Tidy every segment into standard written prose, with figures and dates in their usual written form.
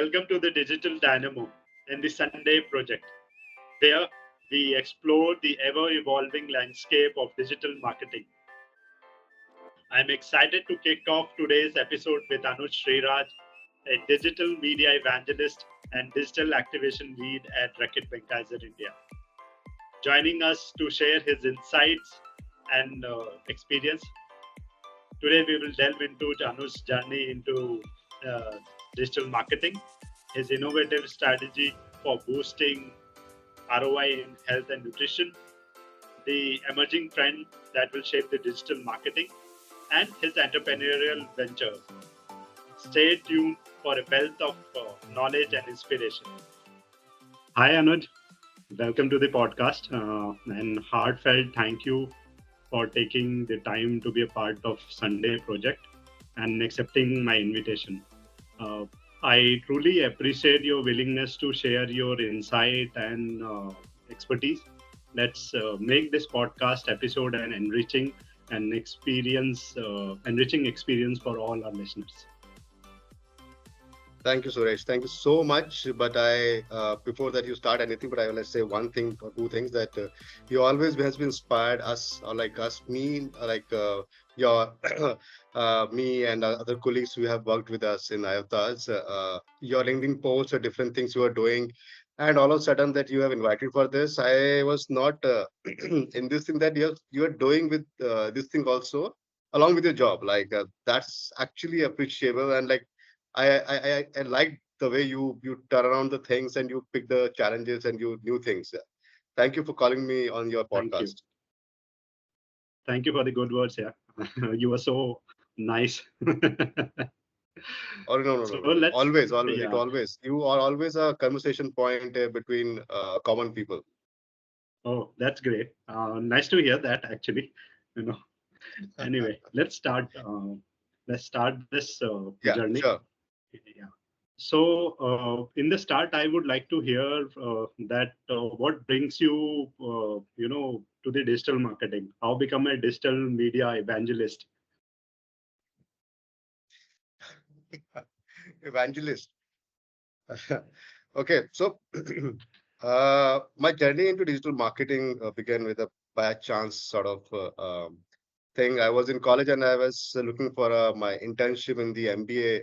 Welcome to the Digital Dynamo and the Sunday Project. There, we explore the ever evolving landscape of digital marketing. I'm excited to kick off today's episode with Anuj Sriraj, a digital media evangelist and digital activation lead at Reckitt Benckiser India, joining us to share his insights and experience. Today, we will delve into Anuj's journey into uh, digital marketing, his innovative strategy for boosting ROI in health and nutrition, the emerging trend that will shape the digital marketing, and his entrepreneurial ventures. Stay tuned for a wealth of knowledge and inspiration. Hi, Anuj. Welcome to the podcast. And heartfelt thank you for taking the time to be a part of Sunday project and accepting my invitation. Uh, I truly appreciate your willingness to share your insight and expertise. Let's make this podcast episode an enriching experience for all our listeners. Thank you, Suresh. Thank you so much. But before that you start anything, but I will say one thing or two things that you always has been inspired us, or like us, me, your, me and other colleagues who have worked with us in IOTAS. Your LinkedIn posts or different things you are doing, and all of a sudden that you have invited for this. I was not in this thing that you are doing with this thing also along with your job. That's actually appreciable, and like I like the way you turn around the things and you pick the challenges and you new things. Thank you for calling me on your Thank you. podcast. Thank you for the good words. Yeah, you were so nice. Oh no no no So no no! let's, Always yeah. you are always a conversation point between common people. Oh, that's great. Nice to hear that. Actually, you know. Anyway, let's start this Yeah, journey. sure. Yeah. So, in the start, I would like to hear that what brings you, to the digital marketing. How become a digital media evangelist? Evangelist. Okay, so my journey into digital marketing began with a by chance sort of thing. I was in college and I was looking for my internship in the MBA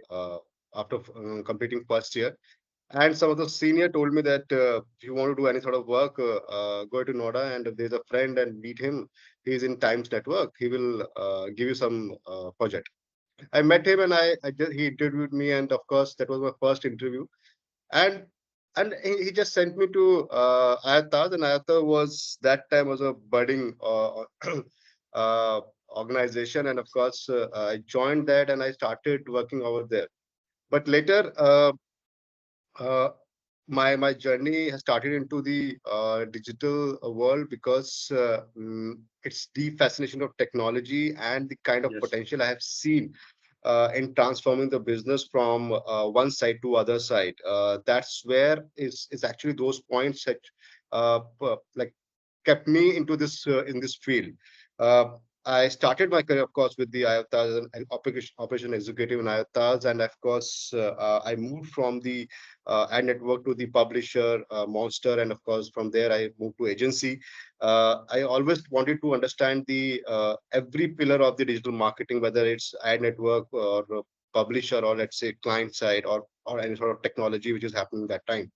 after completing first year. And some of the senior told me that if you want to do any sort of work, go to Noida and there's a friend and meet him. He's in Times Network. He will give you some project. I met him and he interviewed me, and of course that was my first interview. And he just sent me to Ayataz, and Ayataz was that time was a budding uh, organization, and of course I joined that and I started working over there. But later, uh, my journey has started into the digital world because it's the fascination of technology and the kind of Yes. potential I have seen in transforming the business from one side to other side. That's where is actually those points that like kept me into this in this field. Uh, I started my career, of course, with the IOTAS and operation executive in IOTAS, and of course, I moved from the ad network to the publisher Monster, and of course, from there I moved to agency. I always wanted to understand the every pillar of the digital marketing, whether it's ad network or publisher, or let's say client side, or any sort of technology which is happening that time.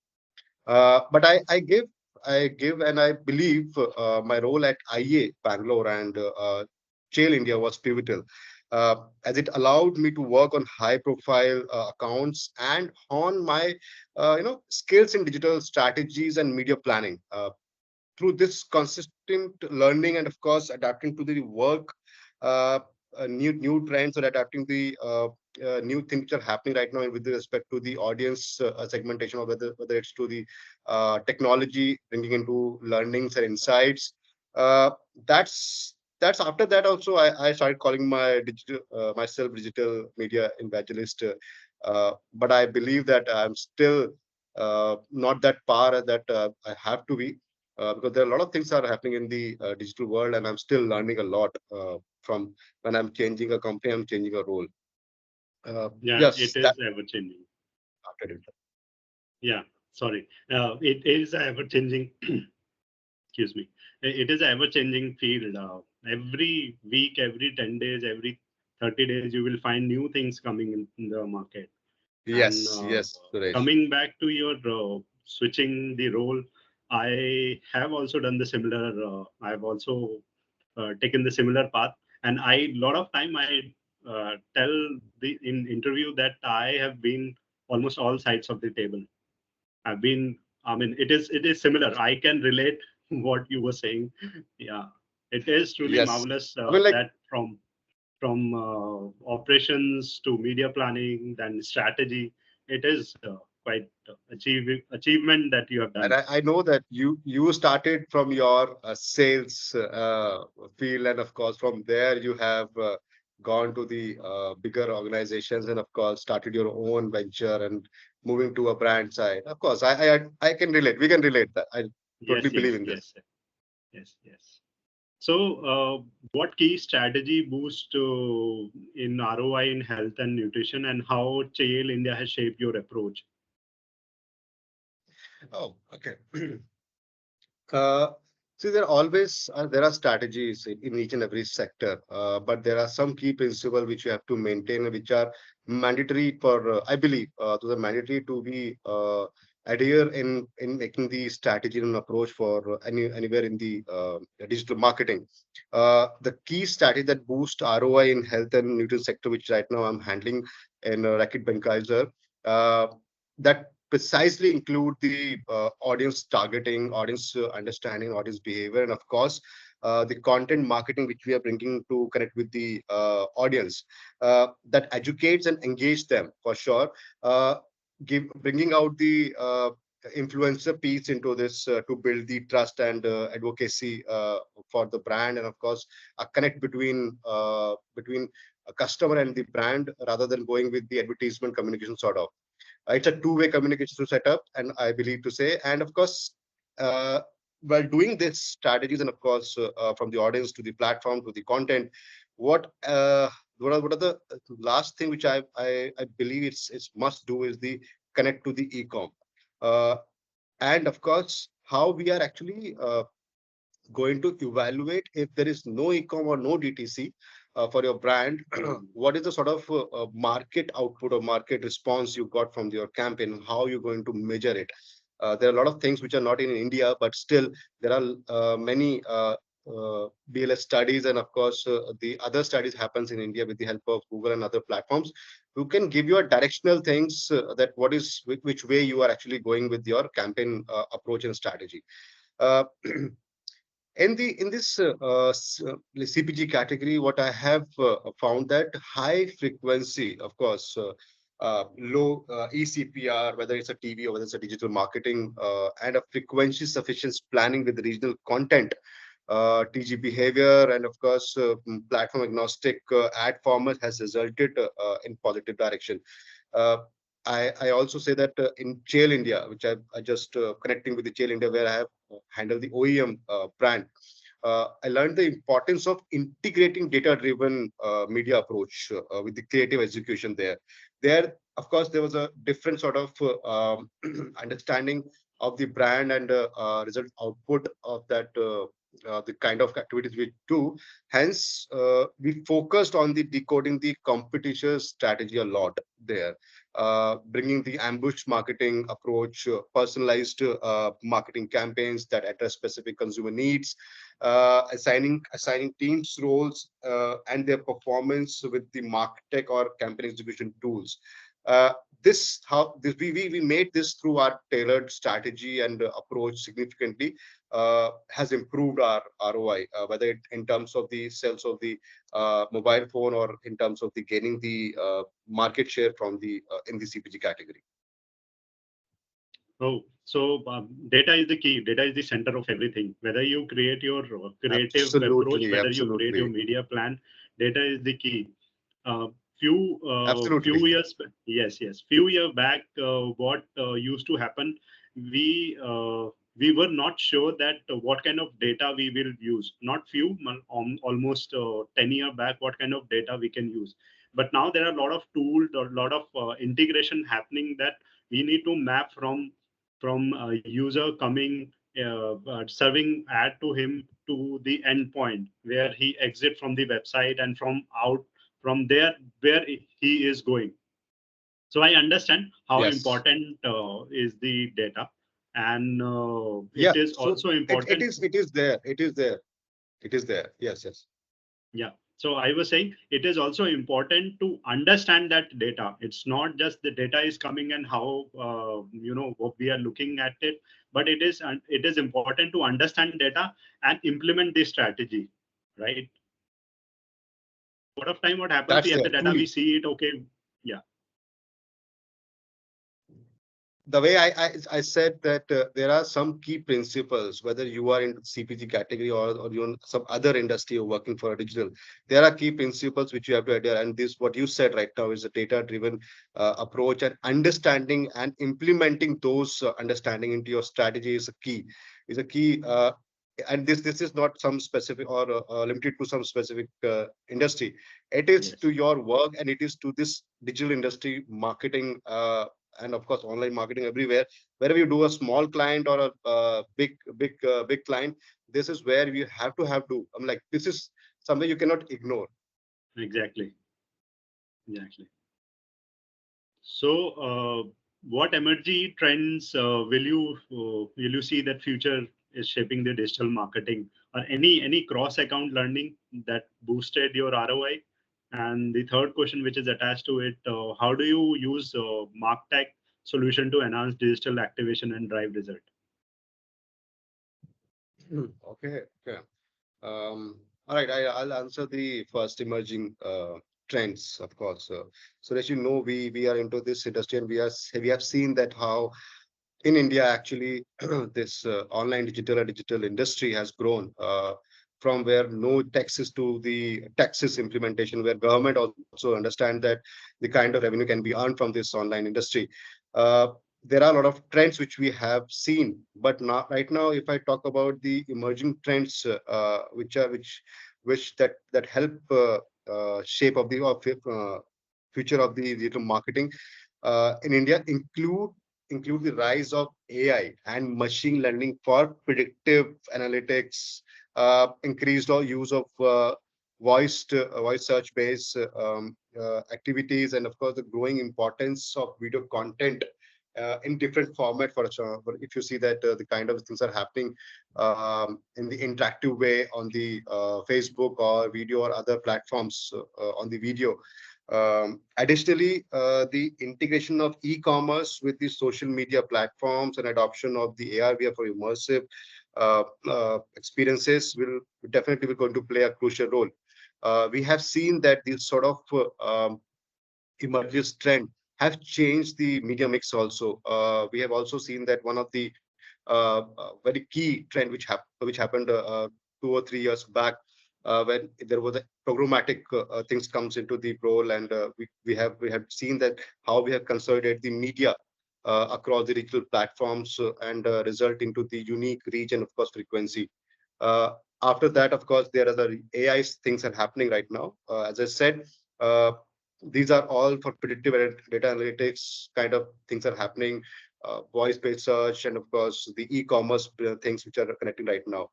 But I give, and I believe my role at IA Bangalore and Cheil India was pivotal, as it allowed me to work on high-profile accounts and on my, skills in digital strategies and media planning. Through this consistent learning and, of course, adapting to the work, uh, new trends, or adapting the new things which are happening right now with respect to the audience segmentation, or whether it's to the technology bringing into learnings and insights. Uh, that's after that also I started calling myself digital media evangelist. But I believe that I'm still not that far that I have to be, because there are a lot of things that are happening in the digital world, and I'm still learning a lot from when I'm changing a company, I'm changing a role. Yeah, Yes, it that is ever changing. after it. Yeah, sorry. It is a ever changing. Excuse me. It is a ever changing field. Every week, every 10 days, every 30 days, you will find new things coming in the market. And Yes, yes, Suresh. coming back to your switching the role, I have also done the similar. I've also taken the similar path, and I lot of time I tell the in interview that I have been almost all sides of the table. I've been. I mean, it is similar. I can relate what you were saying. Yeah, it is truly Yes. marvelous I mean, like, that from operations to media planning, then strategy. It is quite achievement that you have and done. I know that you started from your sales field, and of course, from there you have gone to the bigger organizations, and of course, started your own venture and moving to a brand side. Of course, I can relate. We can relate that. I totally Yes, believe yes, in this. yes, yes, yes. So, what key strategy boost in ROI in health and nutrition, and how Cheil India has shaped your approach? Oh, okay. Uh, See, there are strategies in each and every sector, but there are some key principles which you have to maintain, which are mandatory for, I believe, those are mandatory to be adhere in making the strategy and approach for anywhere in the digital marketing. The key strategy that boost ROI in health and nutrition sector, which right now I'm handling in Reckitt Benckiser, uh, that precisely include the audience targeting, audience understanding, audience behavior, and of course, the content marketing which we are bringing to connect with the audience that educates and engage them for sure. Uh, Bringing out the influencer piece into this to build the trust and advocacy for the brand, and of course, a connect between a customer and the brand rather than going with the advertisement communication sort of. It's a two-way communication to set up, and I believe to say, and of course, uh, while doing this strategies, and of course, from the audience to the platform to the content, what what are the last thing which I believe it's must do is the connect to the e-com, uh, and of course, how we are actually going to evaluate if there is no e-com or no DTC for your brand, what is the sort of market output or market response you got from your campaign? How you're going to measure it? There are a lot of things which are not in India, but still there are many BLS studies, and of course the other studies happens in India with the help of Google and other platforms who can give you a directional things that what is which way you are actually going with your campaign approach and strategy. Uh, in this CPG category, what I have found that high frequency, of course, low ECPR, whether it's a TV or whether it's a digital marketing, and a frequency sufficient planning with regional content, TG behavior, and of course, platform agnostic ad format has resulted in positive direction. Uh, I also say that in Cheil India, which I just connecting with the Cheil India, where I have handled the OEM brand, I learned the importance of integrating data-driven media approach with the creative execution there. There, of course, there was a different sort of understanding of the brand and result output of that. The kind of activities we do. Hence, we focused on the decoding the competition strategy a lot there, bringing the ambush marketing approach, personalized marketing campaigns that address specific consumer needs, assigning teams roles and their performance with the martech or campaign execution tools. Uh, this how this we made this through our tailored strategy and approach significantly has improved our ROI, whether in terms of the sales of the mobile phone or in terms of the gaining the market share from the in the CPG category. Oh, so data is the key. Data is the center of everything. Whether you create your creative approach, Absolutely, whether you create your absolutely, media plan, data is the key. Uh, few absolutely. years, yes, yes, few year back, what used to happen, we were not sure that what kind of data we will use. Not few, almost 10 year back, what kind of data we can use. But now there are a lot of tools or a lot of integration happening that we need to map from a user coming serving ad to him to the end point where he exit from the website, and from there where he is going. So I understand how Yes. important is the data, and it Yeah. is So also important. it is there. It is there. It is there. Yes. Yes. Yeah. So I was saying it is also important to understand that data. It's not just the data is coming and how what we are looking at it, but it is important to understand data and implement the strategy, right? A lot of time, what happens? We That's at there the data, we truly. see it. Okay, yeah, The way I said that there are some key principles, whether you are in CPG category or you're in some other industry or working for a digital, there are key principles which you have to adhere. And this, what you said right now, is a data-driven approach, and understanding and implementing those understanding into your strategy is a key. And this is not some specific or limited to some specific industry. It is yes, to your work, and it is to this digital industry marketing. And of course online marketing everywhere, wherever you do a small client or a big client, this is where you have to, I'm like, this is something you cannot ignore. exactly, exactly. So, what emerging trends will you see that future is shaping the digital marketing, or any cross account learning that boosted your ROI? And the third question, which is attached to it, how do you use martech solution to enhance digital activation and drive result? Okay, okay. All right, I'll answer the first emerging trends, of course. So as you know, we are into this industry, and we have seen that how in India, actually, this online digital industry has grown from where no taxes to the taxes implementation, where government also understand that the kind of revenue can be earned from this online industry. Uh, there are a lot of trends which we have seen, but not right now. If I talk about the emerging trends, which that help shape of the future of the digital marketing in India, include the rise of AI and machine learning for predictive analytics, increased use of voice search based activities, and of course the growing importance of video content in different format. For example, if you see that the kind of things are happening in the interactive way on the Facebook or video or other platforms on the video. Additionally, the integration of e-commerce with the social media platforms and adoption of the AR/VR for immersive experiences will definitely be going to play a crucial role. We have seen that these sort of emerges trend have changed the media mix also. We have also seen that one of the very key trend which happened 2 or 3 years back, when there was a programmatic things comes into the role, and we have seen that how we have consolidated the media across the digital platforms and result into the unique reach and of course frequency. Uh, After that, of course, there are the AI things are happening right now. As I said, uh, these are all for predictive data analytics kind of things are happening, voice-based search, and of course the e-commerce things which are connecting right now.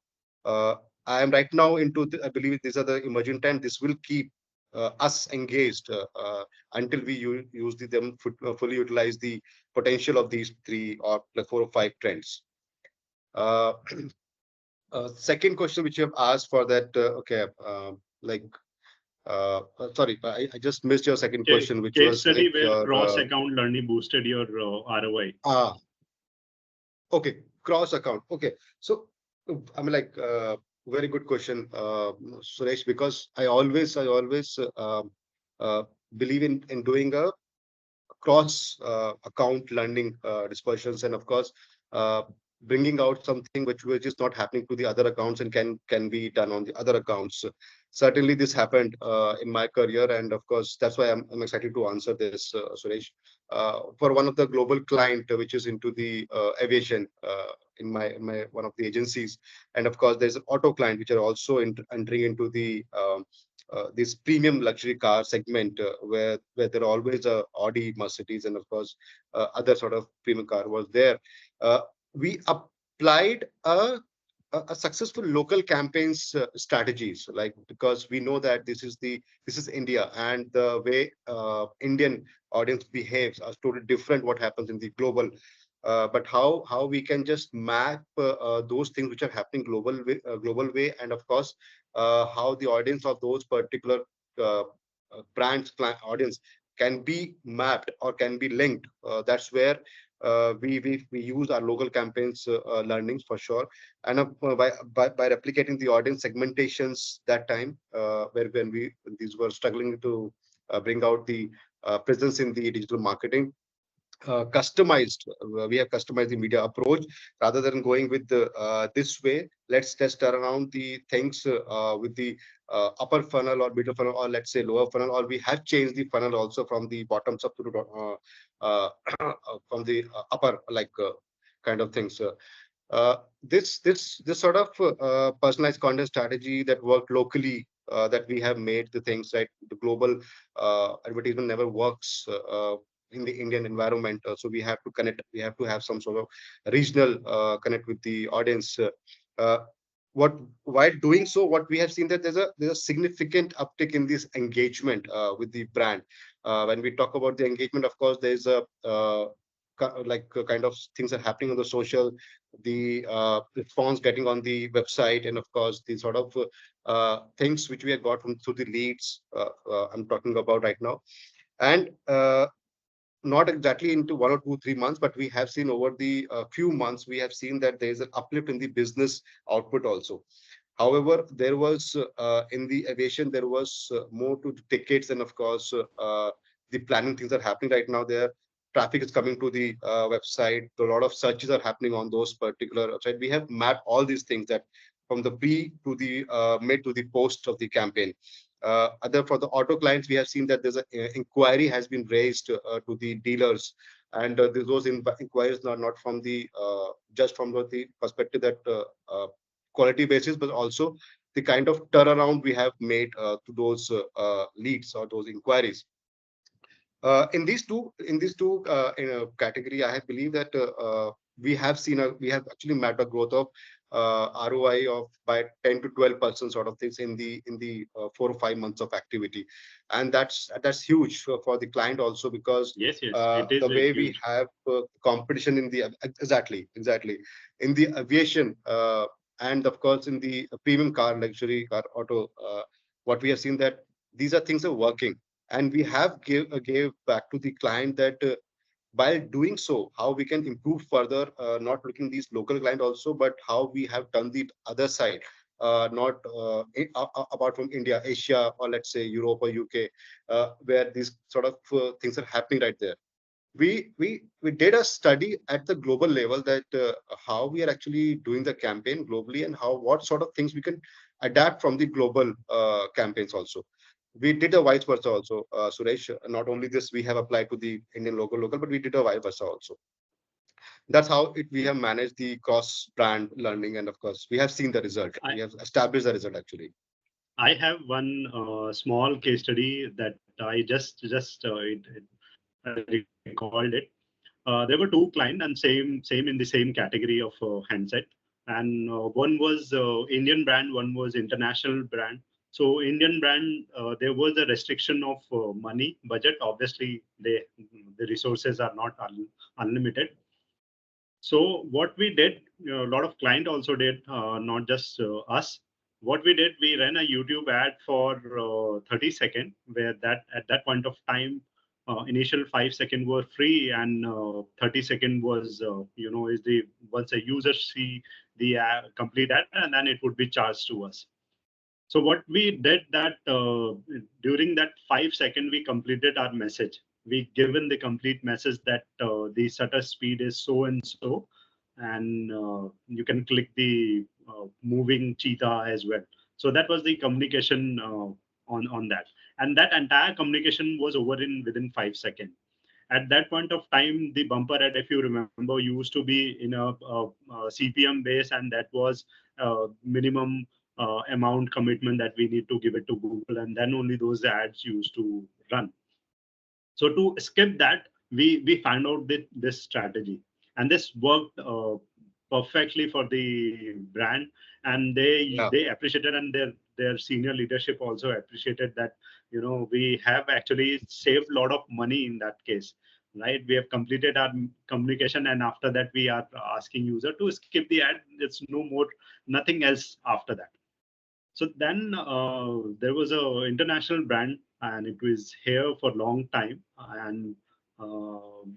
Uh, I am right now into, I believe these are the emerging trend. This will keep us engaged until we use them fully utilize the potential of these three or like 4 or 5 trends. Uh, Second question which you have asked for that, okay, like, sorry, I just missed your second question, which Case was like study where your, cross account learning boosted your ROI. okay, cross account. Okay, so I mean, like, very good question, Suresh, because I always uh, believe in doing a cross account learning dispersions, and of course uh, bringing out something which is not happening to the other accounts and can be done on the other accounts. Certainly this happened in my career, and of course that's why I'm excited to answer this, Suresh. For one of the global client which is into the aviation in my one of the agencies. And of course, there's an auto client which are also entering into the this premium luxury car segment, where there are always a Audi, Mercedes, and of course other sort of premium car was there. Uh, we applied a successful local campaigns strategies, like, because we know that this is India, and the way Indian audience behaves are totally different what happens in the global. But how we can just map those things which are happening global way, and of course how the audience of those particular uh, brands audience can be mapped or can be linked. That's where we use our local campaigns learnings for sure. And by replicating the audience segmentations that time, where when we these were struggling to bring out the presence in the digital marketing, customized we have customized the media approach. Rather than going with the this way, let's turn around the things with the upper funnel or middle funnel, or let's say lower funnel, or we have changed the funnel also from the bottoms up to the from the upper, like kind of things. This sort of personalized content strategy that worked locally, that we have made the things right. The global advertisement never works in the Indian environment. So we have to connect. We have to have some sort of regional connect with the audience. Uh, what While doing so, what we have seen that there's a significant uptick in this engagement with the brand. When we talk about the engagement, of course, there's a kind of things are happening on the social, the response getting on the website, and of course the sort of things which we have got from through the leads, I'm talking about right now. And not exactly into 1 or 2 3 months, but we have seen over the few months, we have seen that there is an uplift in the business output also. However, there was in the aviation, there was more to tickets, and of course, the planning things are happening right now. There, traffic is coming to the website. A lot of searches are happening on those particular website. We have mapped all these things, that from the pre to the mid to the post of the campaign. Other for the auto clients, we have seen that there's an inquiry has been raised to the dealers, and those inquiries are not from the just from the perspective that quality basis, but also the kind of turnaround we have made to those leads or those inquiries. In these two category, I have believe that we have actually met a growth of ROI of by 10 to 12% sort of things in the 4 or 5 months of activity, and that's huge for the client also, because Yes, yes, it is the way we huge. have competition in the exactly in the aviation, and of course in the premium car, luxury car, auto, what we have seen that these are things are working, and we have gave back to the client that by doing so, how we can improve further, not looking these local client also, but how we have done the other side, not apart from India, Asia, or let's say Europe or UK, where these sort of things are happening right there. We did a study at the global level, that how we are actually doing the campaign globally, and how what sort of things we can adapt from the global campaigns also. We did a vice versa also, Suresh. Not only this we have applied to the Indian local, but we did a vice versa also. That's how we have managed the cross brand learning, and of course we have seen the result. I, We have established the result actually. I have one small case study that I just I recalled it. There were two clients, and same in the same category of handset, and one was Indian brand, one was international brand. So Indian brand, there was a restriction of money budget. Obviously, the resources are not unlimited. So what we did, a lot of client also did, not just us. What we did, we ran a YouTube ad for 30 seconds, where that at that point of time, initial 5 second were free, and 30 second was, is the once a user see the complete ad, and then it would be charged to us. So what we did that during that 5 second, we completed our message. We given the complete message that the shutter speed is so and so, and you can click the moving cheetah as well. So that was the communication on that, and that entire communication was over in within 5 seconds. At that point of time, the bumper ad, if you remember, used to be in a CPM base, and that was minimum amount commitment that we need to give it to Google, and then only those ads used to run. So to skip that, we found out this strategy, and this worked perfectly for the brand, and Yeah. they appreciated, and their senior leadership also appreciated that, we have actually saved a lot of money in that case, right? We have completed our communication, and after that we are asking user to skip the ad. It's no more, nothing else after that. So then there was a international brand, and it was here for a long time. And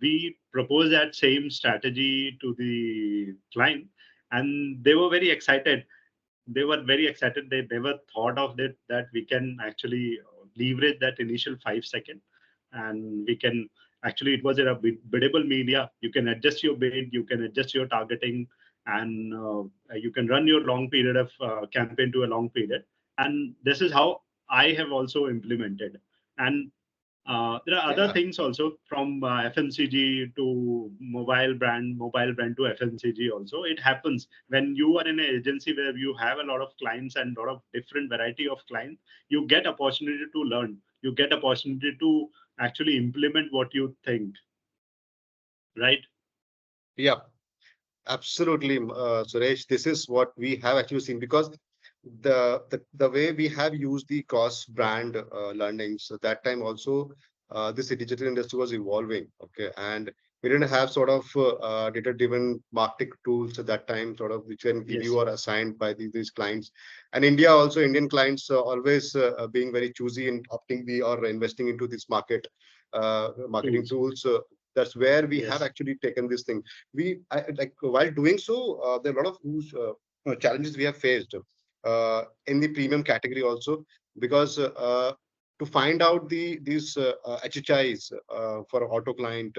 we proposed that same strategy to the client, and they were very excited. They were very excited. They never thought of that we can actually leverage that initial 5 second, and we can actually, it was a biddable media. You can adjust your bid, you can adjust your targeting, and you can run your long period of campaign to a long period. And this is how I have also implemented. And there are other Yeah. things also, from FMCG to mobile brand to FMCG also. It happens when you are in an agency where you have a lot of clients and a lot of different variety of clients. You get opportunity to learn. You get opportunity to actually implement what you think, right? Yeah. Absolutely, Suresh. This is what we have actually seen because the way we have used the cross brand learnings, so that time also this digital industry was evolving. Okay, and we didn't have sort of data driven marketing tools at that time, sort of which can give you Yes, or assigned by these clients. And India also, Indian clients always being very choosy in opting the or investing into this marketing tools. tools. That's where we have Yes, actually taken this thing. Like while doing so, there are a lot of huge challenges we have faced in the premium category also, because to find out these HHIs for auto client,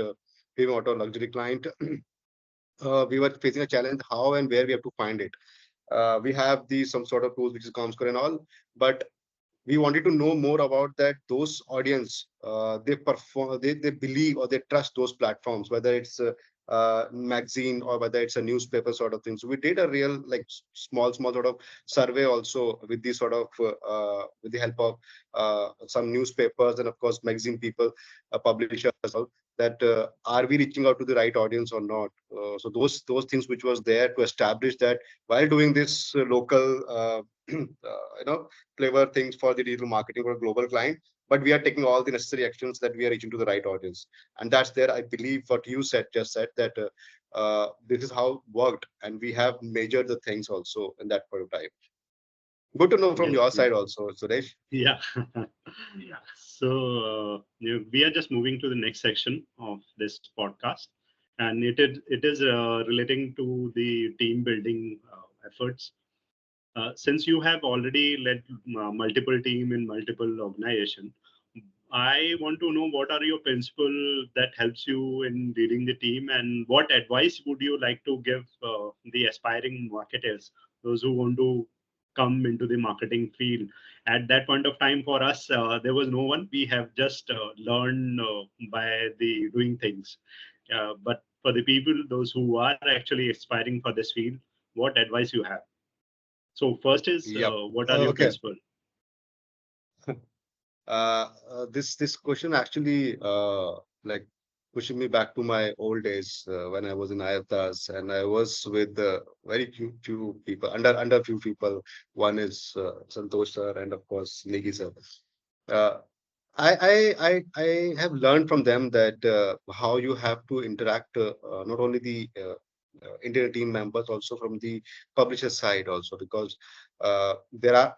premium auto luxury client, we were facing a challenge how and where we have to find it. We have these some sort of tools which is Comscore and all, but we wanted to know more about that those audience they perform, they believe or they trust those platforms, whether it's a magazine or whether it's a newspaper sort of thing. So we did a real like small sort of survey also with the sort of with the help of some newspapers and of course magazine people, publishers all, that are we reaching out to the right audience or not. So those things which was there to establish that while doing this local clever things for the digital marketing for a global client, but we are taking all the necessary actions that we are reaching to the right audience. And that's there, I believe, what you said just said that this is how it worked, and we have measured the things also in that point of time. Good to know from yes, your yes. side also, Suresh. Yeah. So we are just moving to the next section of this podcast, and it is relating to the team building efforts. Since you have already led multiple team in multiple organization, I want to know what are your principles that helps you in leading the team, and what advice would you like to give the aspiring marketers, those who want to come into the marketing field. At that point of time, for us, there was no one. We have just learned by the doing things. But for the people, those who are actually aspiring for this field, what advice you have? So first is, Yep. what are your Okay. principles? This question actually like pushing me back to my old days when I was in IATAS and I was with very few people, under few people. One is Santosh sir and of course Negi sir. Uh, I have learned from them that how you have to interact not only the internal team members, also from the publisher side also, because there are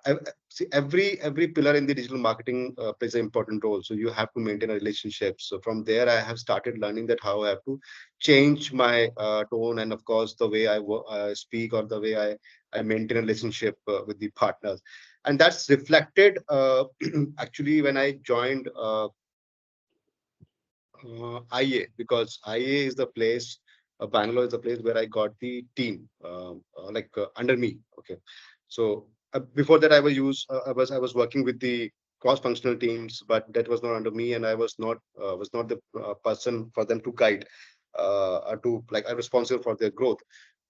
see, every pillar in the digital marketing plays an important role. So you have to maintain a relationship. So from there, I have started learning that how I have to change my tone and of course the way I speak or the way I maintain a relationship with the partners, and that's reflected actually when I joined IA, because IA is the place, Bangalore is the place where I got the team under me. Okay, so before that I was working with the cross-functional teams, but that was not under me, and I was not the person for them to guide, to like I'm responsible for their growth.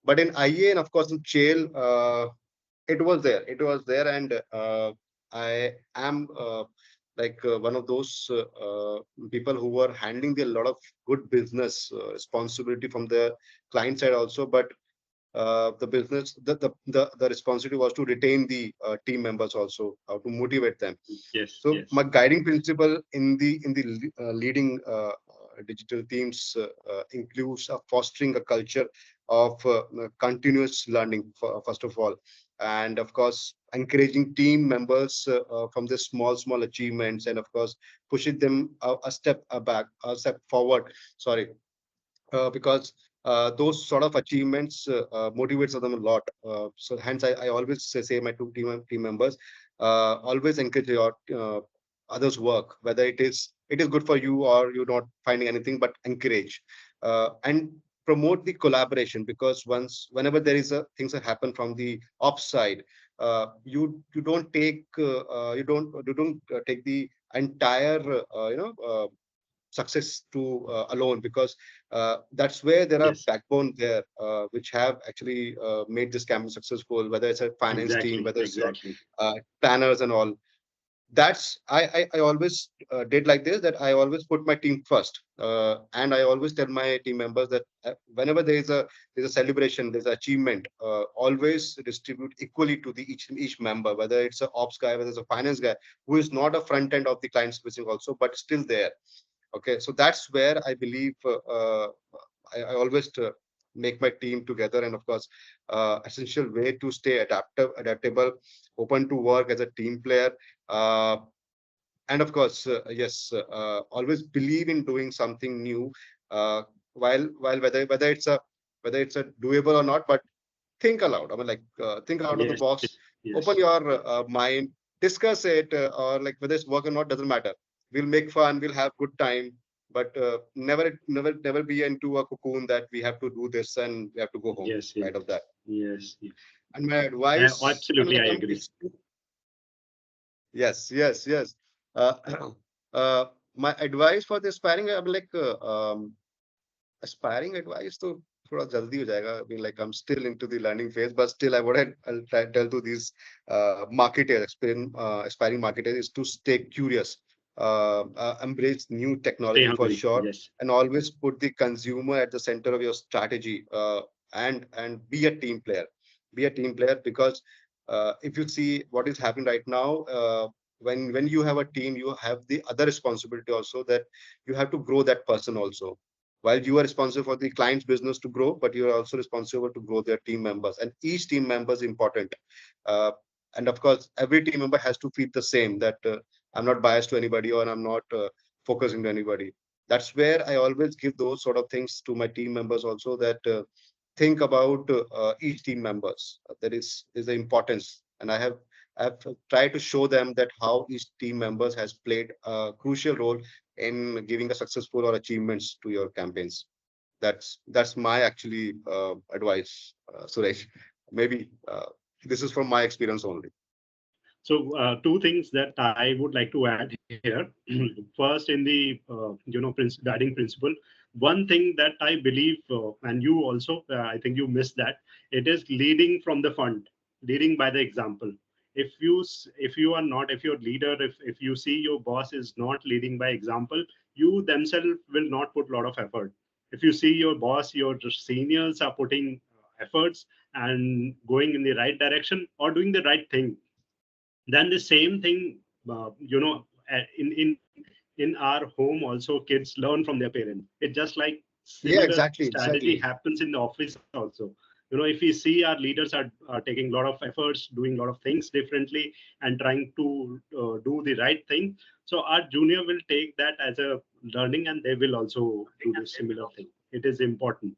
But in IA and of course in Cheil, it was there. It was there, and I am one of those people who were handling the lot of good business responsibility from the client side also, but the business the responsibility was to retain the team members also, how to motivate them. Yes, So yes, my guiding principle in the leading digital teams includes fostering a culture of continuous learning, first of all, and of course encouraging team members from the small achievements, and of course pushing them a step back, a step forward. Sorry, because those sort of achievements motivates them a lot. So hence, I always say my two team members always encourage your others' work, whether it is good for you or you're not finding anything, but encourage and promote the collaboration, because whenever there is a things that happen from the ops side, you don't take you don't take the entire success to alone, because that's where there are yes. backbone there which have actually made this campaign successful, whether it's a finance team, Exactly, whether it's your exactly. planners and all. That's I always did like this, that I always put my team first, and I always tell my team members that whenever there's a celebration, there's an achievement, always distribute equally to the each member, whether it's a ops guy, whether it's a finance guy who is not a front end of the client servicing also, but still there. Okay, so that's where I believe I always make my team together, and of course essential way to stay adaptable, open to work as a team player, uh, and of course yes, always believe in doing something new, uh, while whether it's a doable or not, but think aloud. I mean, like think out of the Yes, box, open yes, your mind, discuss it, or like whether it's work or not doesn't matter. We'll make fun, we'll have good time, but never be into a cocoon that we have to do this and we have to go home. yes, Kind of that. yes, yes. And my advice, I mean, Absolutely, I like agree. yes. Uh, my advice for the aspiring, I'm like aspiring advice to थोड़ा जल्दी हो जाएगा. I mean, like I'm still into the learning phase, but still I'll try to tell to these marketers, aspiring marketers, is to stay curious, embrace new Stay technology for hungry. sure, Yes, and always put the consumer at the center of your strategy, and be a team player. Be a team player, because if you see what is happening right now, when you have a team, you have the other responsibility also, that you have to grow that person also, while you are responsible for the client's business to grow, but you are also responsible to grow their team members, and each team member is important. uh, and of course every team member has to feel the same, that I'm not biased to anybody, or I'm not focusing to anybody. That's where I always give those sort of things to my team members also, that think about each team members. There is the importance, and I've tried to show them that how each team members has played a crucial role in giving a successful or achievements to your campaigns. That's my actually advice, Suresh. Maybe this is from my experience only. so two things that I would like to add here. First, in the guiding principle, one thing that I believe, and you also, I think you missed that. It is leading from the front, leading by the example. If you are not, if your leader, if you see your boss is not leading by example, you themselves will not put a lot of effort. If you see your boss, your seniors are putting efforts and going in the right direction or doing the right thing, then the same thing, in our home also, kids learn from their parents. It's just like Yeah, similar exactly, strategy exactly. happens in the office also. If we see our leaders are taking a lot of efforts, doing a lot of things differently, and trying to do the right thing, so our junior will take that as a learning, and they will also do the similar thing. It is important.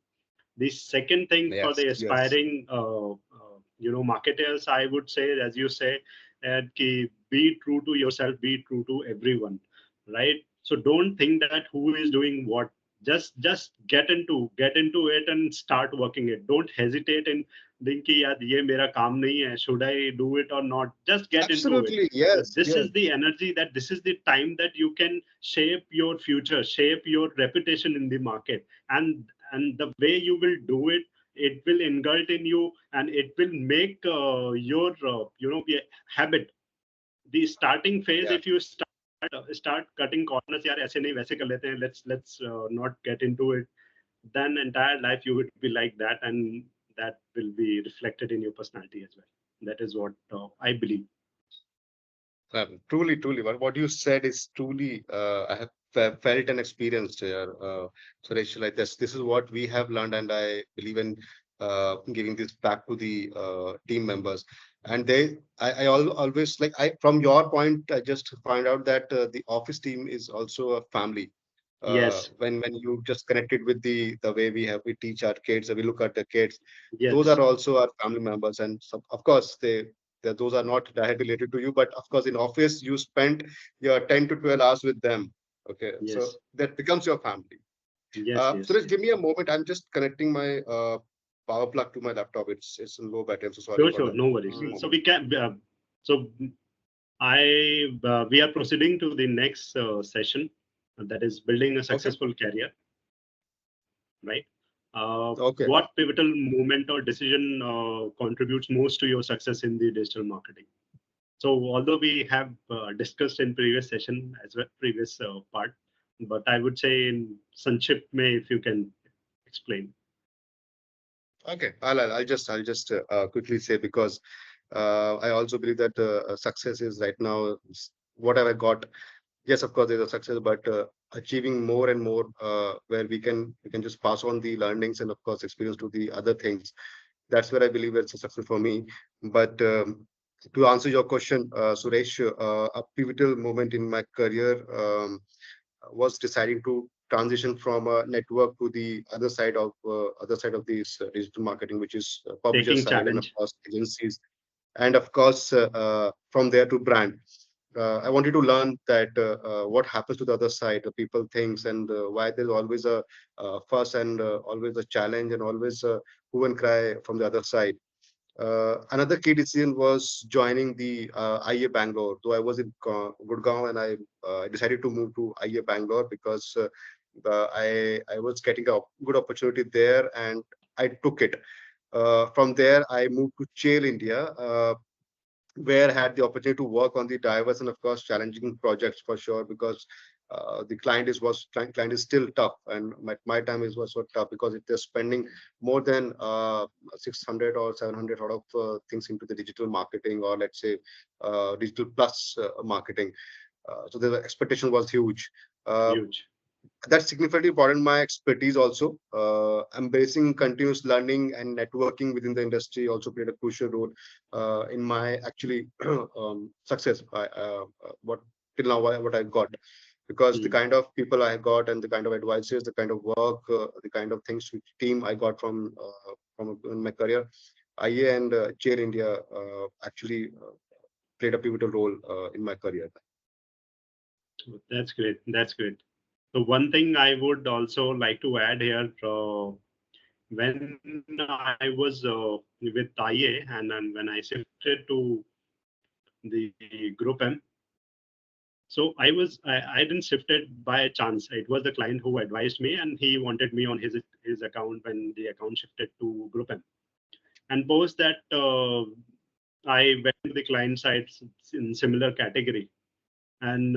The second thing for Yes, the yes. aspiring, marketers, I would say, as you say, that be true to yourself, be true to everyone, right? So don't think that who is doing what. Just get into it and start working it. Don't hesitate in think कि यार ये मेरा काम नहीं है, should I do it or not? Just get into it. Absolutely, yes, This yes. is the energy, that this is the time that you can shape your future, shape your reputation in the market, and the way you will do it, it will ingult in you, and it will make your habit. The starting phase, Yeah. if you start cutting corners, यार ऐसे नहीं वैसे कर लेते हैं, let's not get into it, then entire life you would be like that, and that will be reflected in your personality as well. That is what I believe. Truly, truly. What you said is truly, I have felt and experienced here. Suresh, like this is what we have learned, and I believe in giving this back to the team members. And always like from your point, I just find out that the office team is also a family. Yes, When you just connected with the way we teach our kids, we look at the kids, those yes, are also our family members, and so, of course those are not directly related to you, but of course in office you spend your 10 to 12 hours with them. Okay, so yes, that becomes your family. yes, So yes. let's give me a moment. I'm just connecting my power plug to my laptop. It's in low battery. I'm so sorry Sure, for sure, that. no Give worries. me a So moment. we can. So we are proceeding to the next session, that is building a Okay. successful career, right? Okay. What pivotal moment or decision contributes most to your success in the digital marketing? So although we have discussed in previous session as well, previous part, but I would say in Sanchip may, if you can explain. Okay. I'll just quickly say, because I also believe that success is right now what have I got. Yes, of course, there's a success, but achieving more and more, where we can just pass on the learnings and of course experience to the other things. That's where I believe it's a success for me. But to answer your question, Suresh, a pivotal moment in my career was deciding to transition from a network to the other side of this digital marketing, which is publisher Taking side and of challenge, course agencies, and of course from there to brand. I wanted to learn that what happens to the other side, the people things, and why there's always a fuss and always a challenge and always a hue and cry from the other side. Another key decision was joining the IA Bangalore. Though I was in Gurgaon, and I decided to move to IA Bangalore because I was getting a good opportunity there, and I took it. From there, I moved to Cheil India, where I had the opportunity to work on the diverse and of course challenging projects for sure, because the client is still tough, and my time was so tough because it is spending more than 600 or 700 out of things into the digital marketing, or let's say digital plus marketing. So the expectation was huge. Uh, huge, that's significantly important my expertise also. Embracing continuous learning and networking within the industry also played a crucial role in my actually success. What till now what I got, because the mm, kind of people I got and the kind of advices, the kind of work, the kind of things which team I got from in my career, IA and Chair India actually played a pivotal role in my career. that's great. That's great. So one thing I would also like to add here, when I was with IA, and then when I shifted to the Group M, so I didn't shift it by chance. It was the client who advised me, and he wanted me on his account when the account shifted to Group M. And post that, I went to the client sites in similar category. And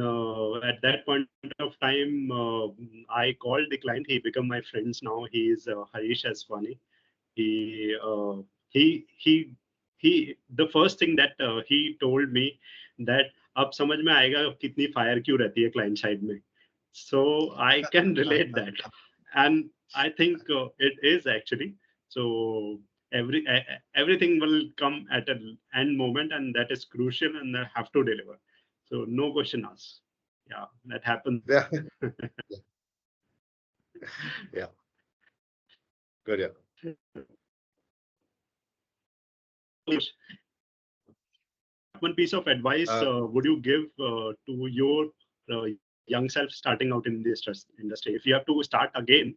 at that point of time, I called the client. He become my friends now. He is Harish Aswani. He uh, he he he. The first thing that he told me that अब समझ में आएगा कितनी fire क्यों रहती है client side में. So I can relate that, and I think it is actually so. Everything will come at an end moment, and that is crucial, and they have to deliver. So no question asked. Yeah, that happens. Yeah, yeah, good. Yeah. One piece of advice Uh, would you give to your young self starting out in this industry? If you have to start again,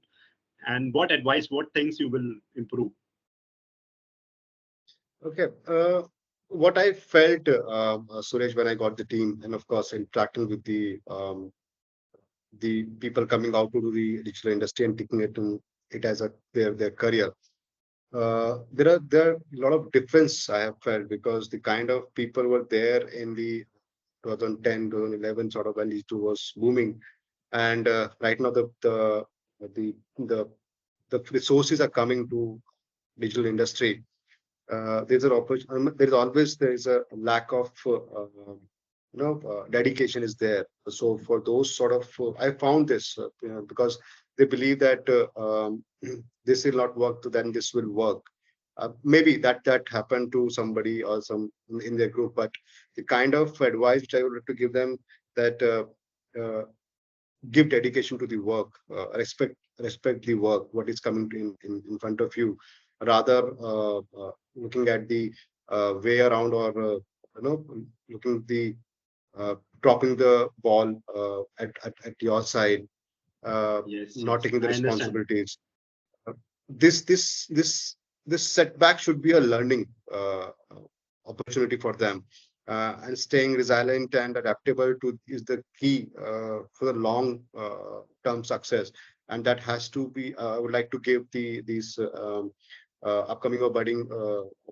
and what advice, what things you will improve? Okay. What I felt, Suresh, when I got the team, and of course interacting with the people coming out to do the digital industry and taking it as a their career. There are a lot of difference I have felt because the kind of people were there in the 2010, 2011 sort of when digital was booming, and right now the the the resources are coming to digital industry. There's an opportunity. There is a lack of dedication is there. So for those sort of, I found this because they believe that this will not work, to then this will work. Maybe that happened to somebody or some in their group, but the kind of advice which I would like to give them, that give dedication to the work, respect the work, what is coming in front of you, rather looking at the way around, or looking the dropping the ball at your side, Yes, not yes, taking the I understand. responsibilities. Uh, this setback should be a learning opportunity for them, and staying resilient and adaptable to is the key for the long term success. And that has to be, I would like to give these upcoming or budding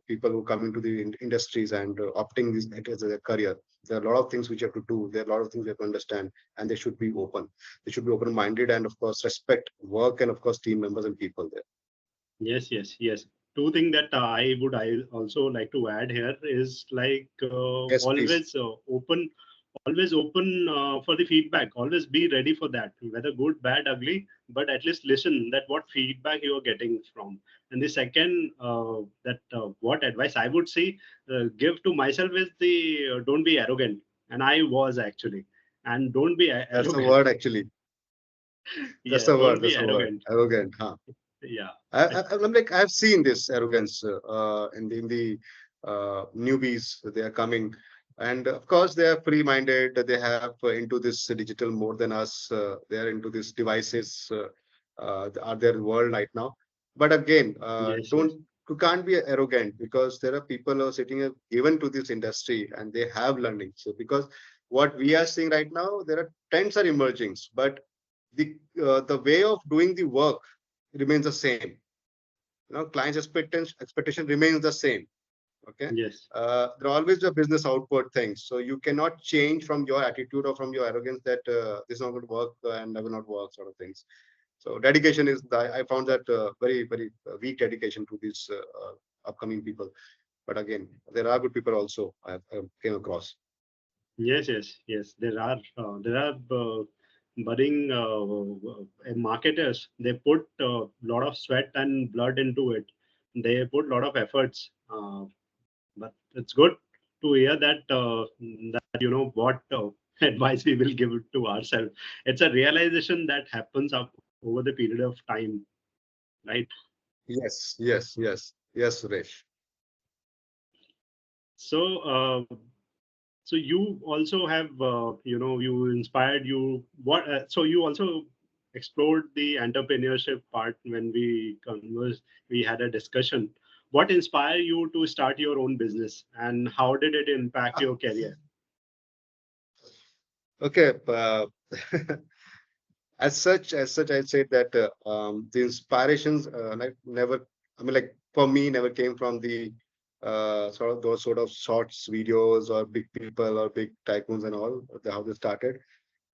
people who come into the industries and opting this as a career. There are a lot of things which you have to do. There are a lot of things you have to understand, and they should be open. They should be open-minded, and of course respect work, and of course team members and people there. Yes, yes, yes. Two things that I also like to add here is like Yes, please. always open for the feedback. Always be ready for that, whether good, bad, ugly. But at least listen that what feedback you are getting from. And the second, that what advice I would say give to myself is the don't be arrogant. And I was actually, and don't be That's the arrogant. word actually. That's Yeah, the word. don't be That's the word. arrogant. Arrogant, huh? Yeah. I'm like, I've seen this arrogance in the newbies. They are coming, and of course they are free-minded. They have into this digital more than us. They are into these devices. Are their world right now? But again, Yes, yes. don't you can't be arrogant, because there are people who are sitting given to this industry and they have learning. So because what we are seeing right now, there are trends are emerging, but the way of doing the work remains the same. Clients expectation remains the same. Okay. Yes. There are always a business output things, so you cannot change from your attitude or from your arrogance that this is not going to work and never not work sort of things. So dedication is I found that very weak dedication to these upcoming people. But again, there are good people also I came across. Yes, yes, yes. There are budding marketers. They put a lot of sweat and blood into it. They put a lot of efforts. But it's good to hear that you know what advice we will give it to ourselves. It's a realization that happens up over the period of time, right? Yes, Suresh. So. So you also have you inspired you what so you also explored the entrepreneurship part when we conversed, we had a discussion. What inspired you to start your own business and how did it impact your career? Okay. As such, I'd say that the inspirations like never, I mean, like for me, never came from the sort of those sort of shorts videos or big people or big tycoons and all, how they started.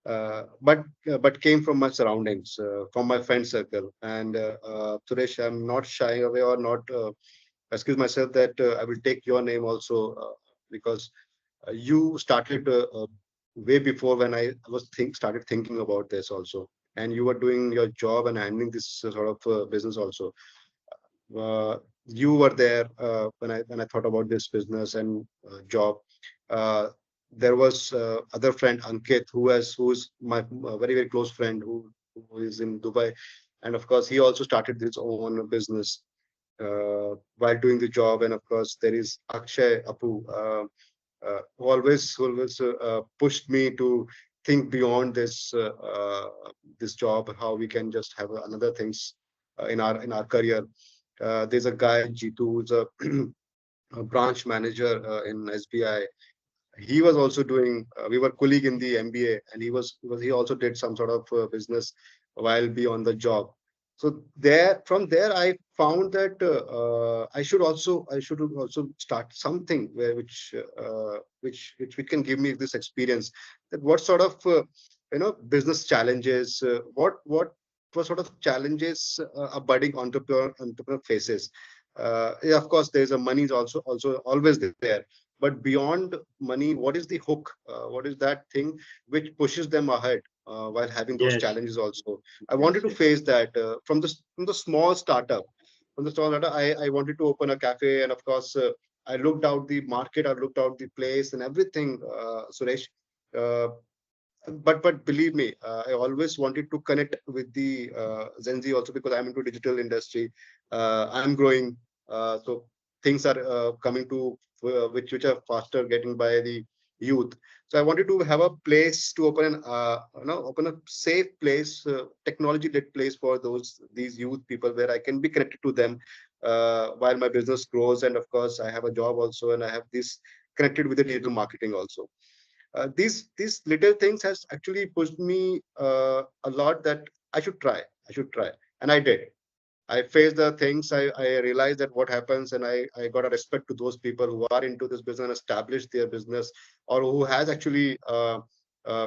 But came from my surroundings, from my friend circle. And Suresh, I'm not shying away or not excuse myself that I will take your name also, because you started way before when I was started thinking about this also, and you were doing your job and handling this sort of business also. You were there when I thought about this business and job. Uh, there was other friend Ankit who's my very close friend who is in Dubai, and of course he also started his own business while doing the job. And of course there is Akshay Apu, who always pushed me to think beyond this job, how we can just have another things in our career. There's a guy Jitu who's a branch manager in SBI. He was also doing. We were colleague in the MBA, and he also did some sort of business while be on the job. So from there, I found that I should also start something where which can give me this experience. That what sort of business challenges, what sort of challenges a budding entrepreneur faces. Yeah, of course, there's a money is also always there, but beyond money, what is the hook? What is that thing which pushes them ahead while having those Yes, challenges also? I wanted yes, to yes. face that from the small startup. From the small startup, I wanted to open a cafe, and of course, I looked out the market, I looked out the place and everything, Suresh. Uh, but believe me, I always wanted to connect with the Gen Z also, because I'm into digital industry. I'm growing, so things are coming to which are faster getting by the youth. So I wanted to have a place to open open a safe place, technology lit place for these youth people, where I can be connected to them while my business grows, and of course I have a job also, and I have this connected with the digital marketing also. These little things has actually pushed me a lot, that I should try, and I did. I faced the things. I realized that what happens, and I got a respect to those people who are into this business and established their business, or who has actually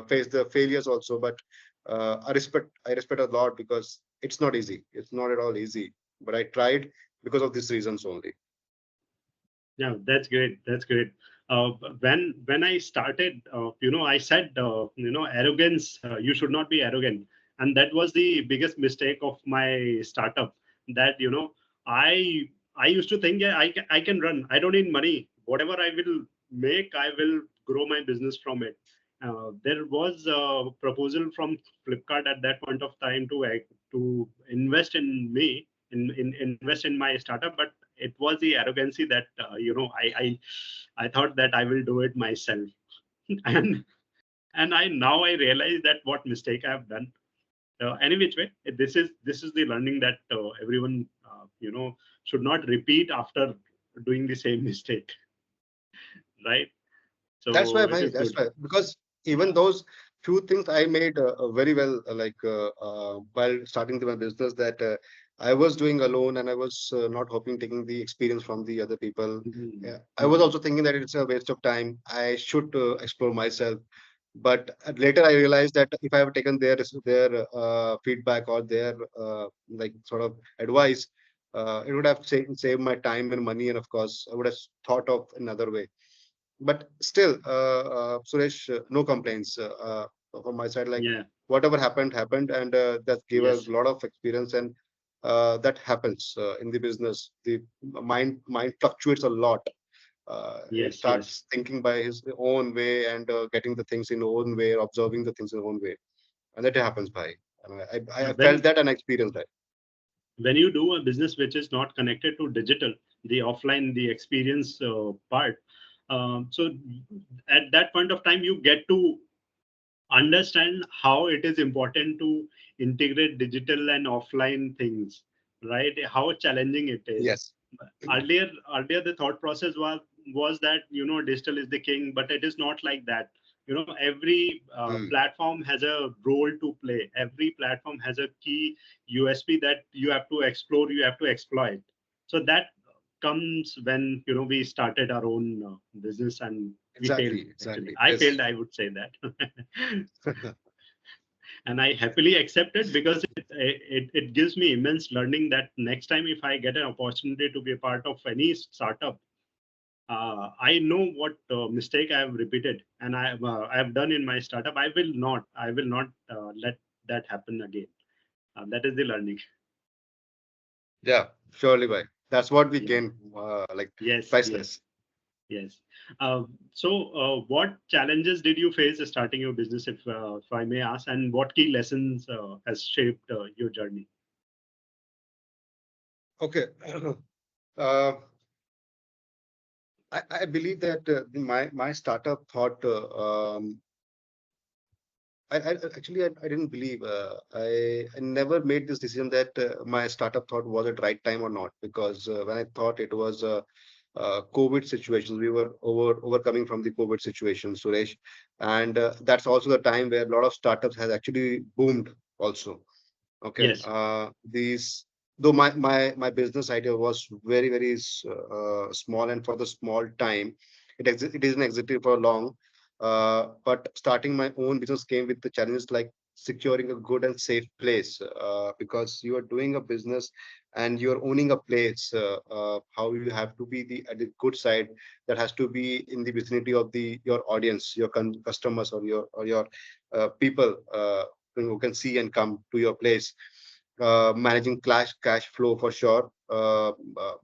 faced the failures also. But I respect a lot, because it's not easy. It's not at all easy. But I tried because of these reasons only. Yeah, that's great. That's great. When I started, I said, arrogance. You should not be arrogant, and that was the biggest mistake of my startup. That I I used to think, yeah, I can run. I don't need money. Whatever I will make, I will grow my business from it. There was a proposal from Flipkart at that point of time to invest in me, in invest in my startup, but it was the arrogancy that I thought that I will do it myself. and I now I realize that what mistake I have done. Any which way, this is the learning that everyone should not repeat after doing the same mistake, right? That's why, So it bhai, is that's good. why. Because even those few things I made very well, while starting my business, that I was doing alone, and I was not hoping taking the experience from the other people. Mhm. Yeah. I was Mhm. also thinking that it's a waste of time. I should explore myself. But later I realized that if I have taken their feedback, or their sort of advice, it would have saved my time and money, and of course I would have thought of another way. But still, Suresh, no complaints from my side. Like, Yeah. whatever happened, and that gave us Yes. a lot of experience. And that happens in the business. The mind fluctuates a lot. It Yes. Yes. starts thinking by his own way, and getting the things in own way, or observing the things in own way, and that happens by. I felt When that and I experienced that. you do a business which is not connected to digital, the offline, the experience part, so at that point of time you get to understand how it is important to integrate digital and offline things, right? How challenging it is. Yes. Earlier the thought process was that digital is the king, but it is not like that. Every Hmm. platform has a role to play. Every platform has a key USP that you have to explore, you have to exploit. So that comes when we started our own business, and we failed. Exactly. Actually, Exactly. I failed, Yes. I would say that. And I happily accept it, because it gives me immense learning, that next time if I get an opportunity to be a part of any startup, I know what mistake I have repeated, and I have done in my startup. I will not let that happen again. That is the learning. Yeah. Surely, by. That's what we Yeah. gain. Like, Yes. Yes. priceless. Yes. What challenges did you face starting your business, if I may ask, and what key lessons has shaped your journey? Okay. uh, I believe that my startup thought. I didn't believe. I never made this decision that my startup thought was at right time or not, because when I thought it was. COVID situations. We were overcoming from the COVID situation, Suresh, and that's also the time where a lot of startups has actually boomed also. Okay. Yes. These, though my business idea was very small, and for the small time, it isn't exited for long. But starting my own business came with the challenges like securing a good and safe place, because you are doing a business and you're owning a place. How you have to be at the good side, that has to be in the vicinity of the your audience, your customers, or your people who can see and come to your place. Managing cash flow for sure,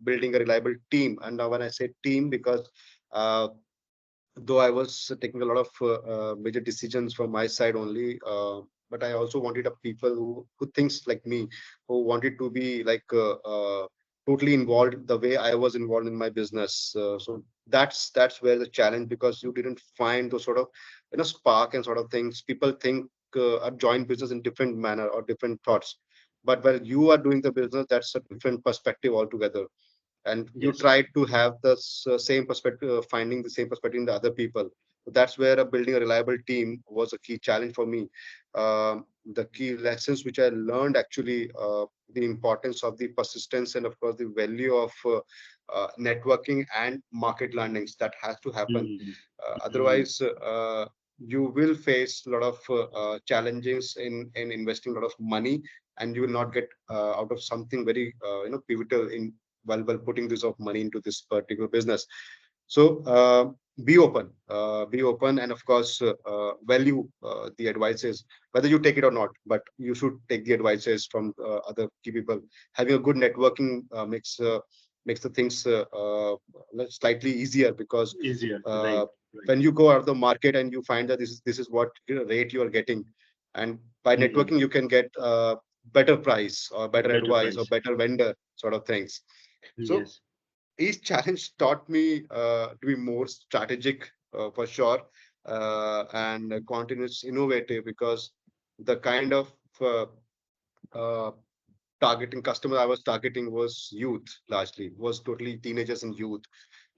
building a reliable team. And now when I say team, because uh, though I was taking a lot of major decisions from my side only, but I also wanted a people who thinks like me, who wanted to be like totally involved the way I was involved in my business. So that's where the challenge, because you didn't find those sort of spark and sort of things. People think a joint business in different manner or different thoughts, but when you are doing the business, that's a different perspective altogether, and you Yes. try to have the same perspective, finding the same perspective in the other people. So that's where building a reliable team was a key challenge for me. The key lessons which I learned actually, the importance of the persistence, and of course the value of networking and market learnings that has to happen. Mm-hmm. Mm-hmm. Otherwise, you will face a lot of challenges in investing a lot of money, and you will not get out of something very pivotal in while putting this of money into this particular business. So be open, and of course value the advices, whether you take it or not. But you should take the advices from other key people. Having a good networking makes the things slightly easier, because Easier. uh, Right. Right. when you go out of the market and you find that this is what rate you are getting, and by Mm-hmm. networking you can get better price or better Better advice or price. better vendor sort of things. So Yes. each challenge taught me to be more strategic, for sure, and continuous innovative, because the kind of uh, uh, targeting customer I was targeting was youth, largely was totally teenagers and youth.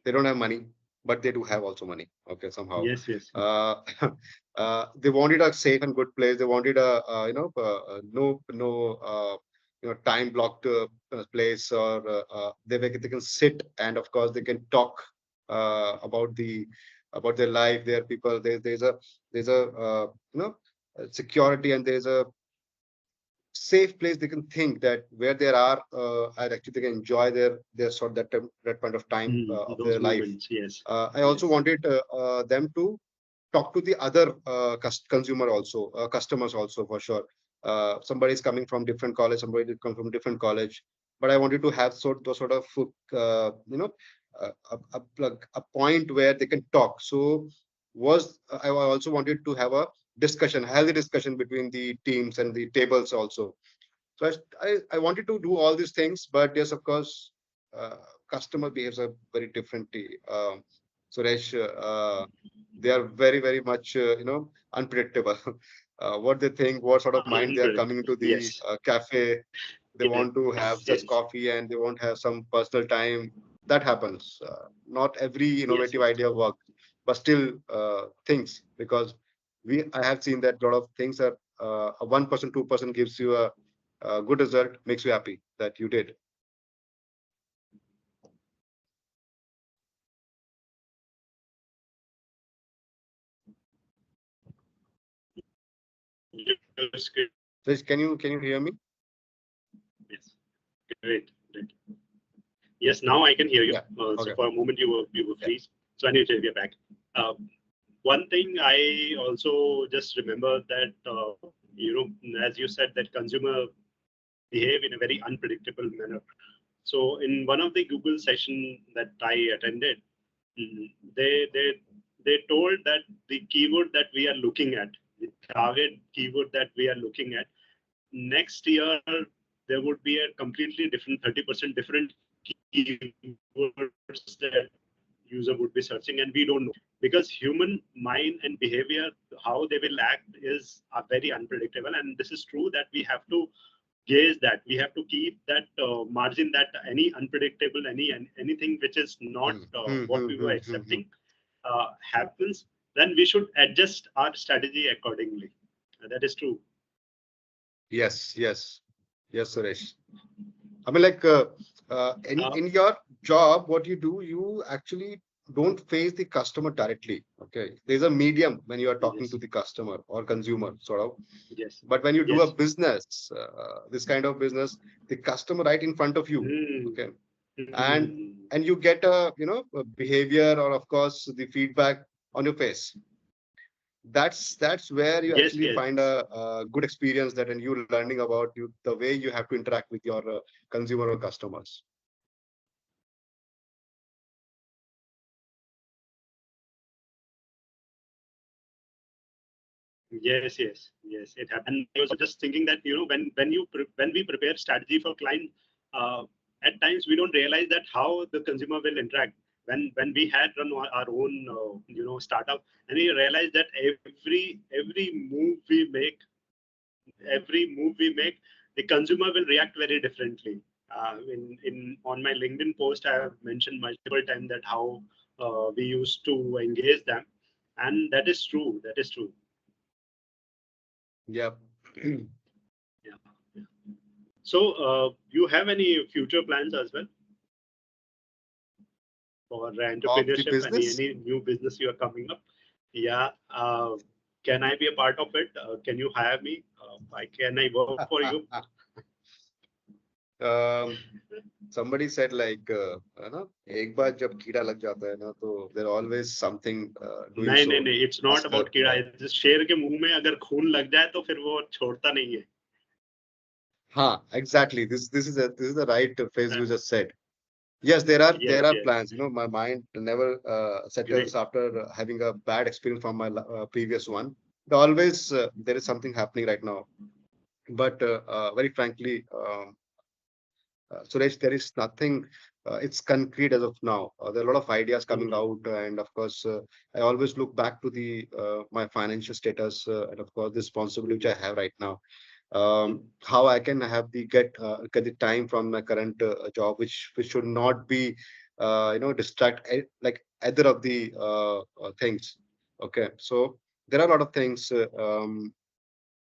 They don't have money, but they do have also money. Okay, somehow. Yes. Yes. Uh, they wanted a safe and good place. They wanted a no time blocked place, or they can sit, and of course they can talk about their life, their people. There's a security, and there's a safe place they can think that where they are, and actually they can enjoy their sort that point of time of Those their life. moments. Yes. I also Yes. wanted them to talk to the other consumer also, customers also, for sure. Somebody is coming from different college, somebody comes from different college, but I wanted to have those sort of a point where they can talk. So I also wanted to have a discussion, healthy discussion between the teams and the tables also. So I wanted to do all these things, but yes, of course, uh, customer behaves a very differently. Suresh, they are very much unpredictable. What they think, what sort of mind they are coming Unpredictable. into the Yes. cafe. They want to have Yes. just coffee and they won't have some personal time. That happens. Not every Yes. innovative idea works, but still things, because I have seen that a lot of things are a 1%, 2% gives you a good result, makes you happy that you did. Yes. Great. So can you hear me? Yes. Great. Great. Yes. Now I can hear you. Yeah. So Okay. for a moment you were Yeah. freeze. So I need to get back. Uh, One thing I also just remember that as you said that consumer behave in a very unpredictable manner. So in one of the Google session that I attended, mm, they they they told that the keyword that we are looking at, the target keyword that we are looking at, next year there would be a completely different 30% different keywords that user would be searching, and we don't know, because human mind and behavior, how they will act is are very unpredictable. And this is true that we have to gauge that. We have to keep that margin, that any unpredictable, anything which is not Hmm, what we were hmm, hmm. accepting happens, then we should adjust our strategy accordingly. That is true. Yes, yes, yes, Suresh. I mean, like Uh, in your job, what you do, you actually don't face the customer directly. Okay, there's a medium when you are talking to yes, the customer or consumer, sort of. yes, But when you do a yes. business, this kind of business, the customer right in front of you. Hmm. Okay, and Hmm. and you get a a behavior or of course the feedback on your face. That's where you Yes, actually yes. find a good experience that and you learning about you the way you have to interact with your consumer or customers. Yes, yes, yes. It happened. I was just thinking that when we prepare strategy for client, uh, at times we don't realize that how the consumer will interact. When we had run our own startup, and we realized that every move we make, the consumer will react very differently. In on my LinkedIn post, I have mentioned multiple times that how we used to engage them, and that is true. That is true. Yep. Yeah. Yeah. So, you have any future plans as well for Of the entrepreneurship? business. Any new business you are coming up? Yeah. Can I be a part of it? Can you hire me? Can I work for you? um, somebody said like है ना एक बार जब कीड़ा लग जाता है ना तो there always something doing नहीं so नहीं नहीं, इट्स नॉट faster. अबाउट कीड़ा. शेर के मुंह में अगर खून लग जाए तो फिर वो छोड़ता नहीं है. हाँ, exactly. This is the right phrase you just said. Yes, there are Yes, yes. plans. My mind never settles Great. after having a bad experience from my previous one. Always there is something happening right now. But very frankly, Suresh, there is nothing. It's concrete as of now. There are a lot of ideas coming Mhm. out, and of course, I always look back to the my financial status and of course the responsibility which I have right now. How I can have the get the time from my current job, which should not be like either of the things. Okay, so there are a lot of things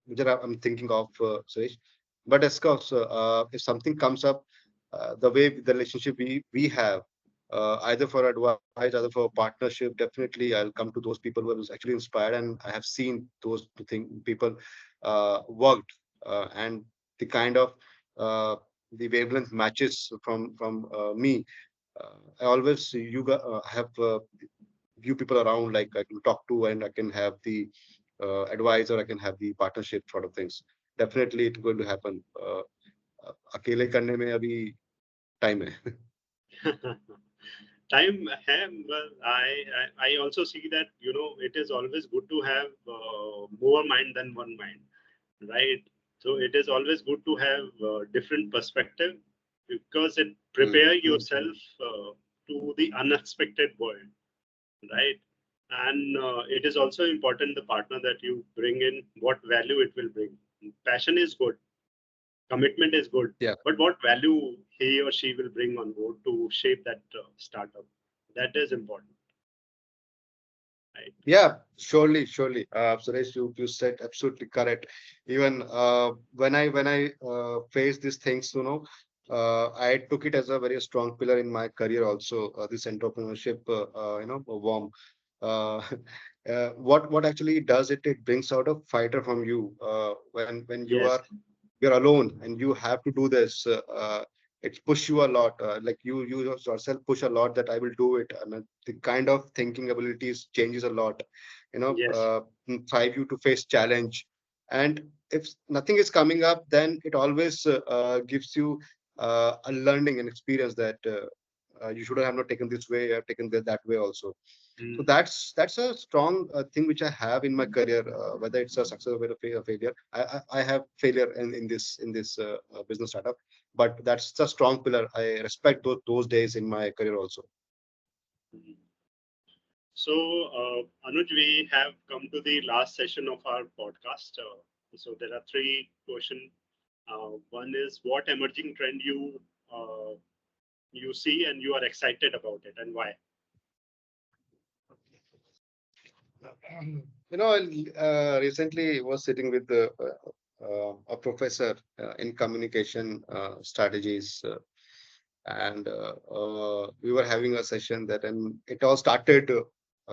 which I'm thinking of, Suresh. But of course, if something comes up, the way the relationship we have, either for advice, either for partnership, definitely I'll come to those people who was actually inspired, and I have seen those people worked, and the kind of uh, the wavelength matches from me. I always have few people around like I can talk to and I can have the advice or I can have the partnership sort of things. Definitely it's going to happen. अकेले करने में अभी time है. Time. Well, I also see that it is always good to have more mind than one mind, right? So it is always good to have different perspective, because it Hmm, prepare hmm, hmm. yourself to the unexpected world, right? And it is also important the partner that you bring in, what value it will bring. Passion is good, commitment is good, Yeah, but what value he or she will bring on board to shape that startup, that is important, right? yeah, surely, surely. Suresh, you said absolutely correct. Even when I face these things, I took it as a very strong pillar in my career also. This entrepreneurship, warm. Uh, what actually does it brings out a fighter from you when Yes, you're alone and you have to do this. It's push you a lot. Like you yourself push a lot that I will do it, and the kind of thinking abilities changes a lot. yes, Drive you to face challenge, and if nothing is coming up, then it always gives you a learning and experience that you should have not taken this way. You have taken that way also. So mm, that's a strong thing which I have in my career. Whether it's a success or a failure, I have failure in this business startup, but that's a strong pillar. I respect those days in my career also. mm. So, Anuj, we have come to the last session of our podcast. So there are three questions One is what emerging trend you see and you are excited about it, and why? Recently was sitting with a professor in communication strategies, and we were having a session that, and it all started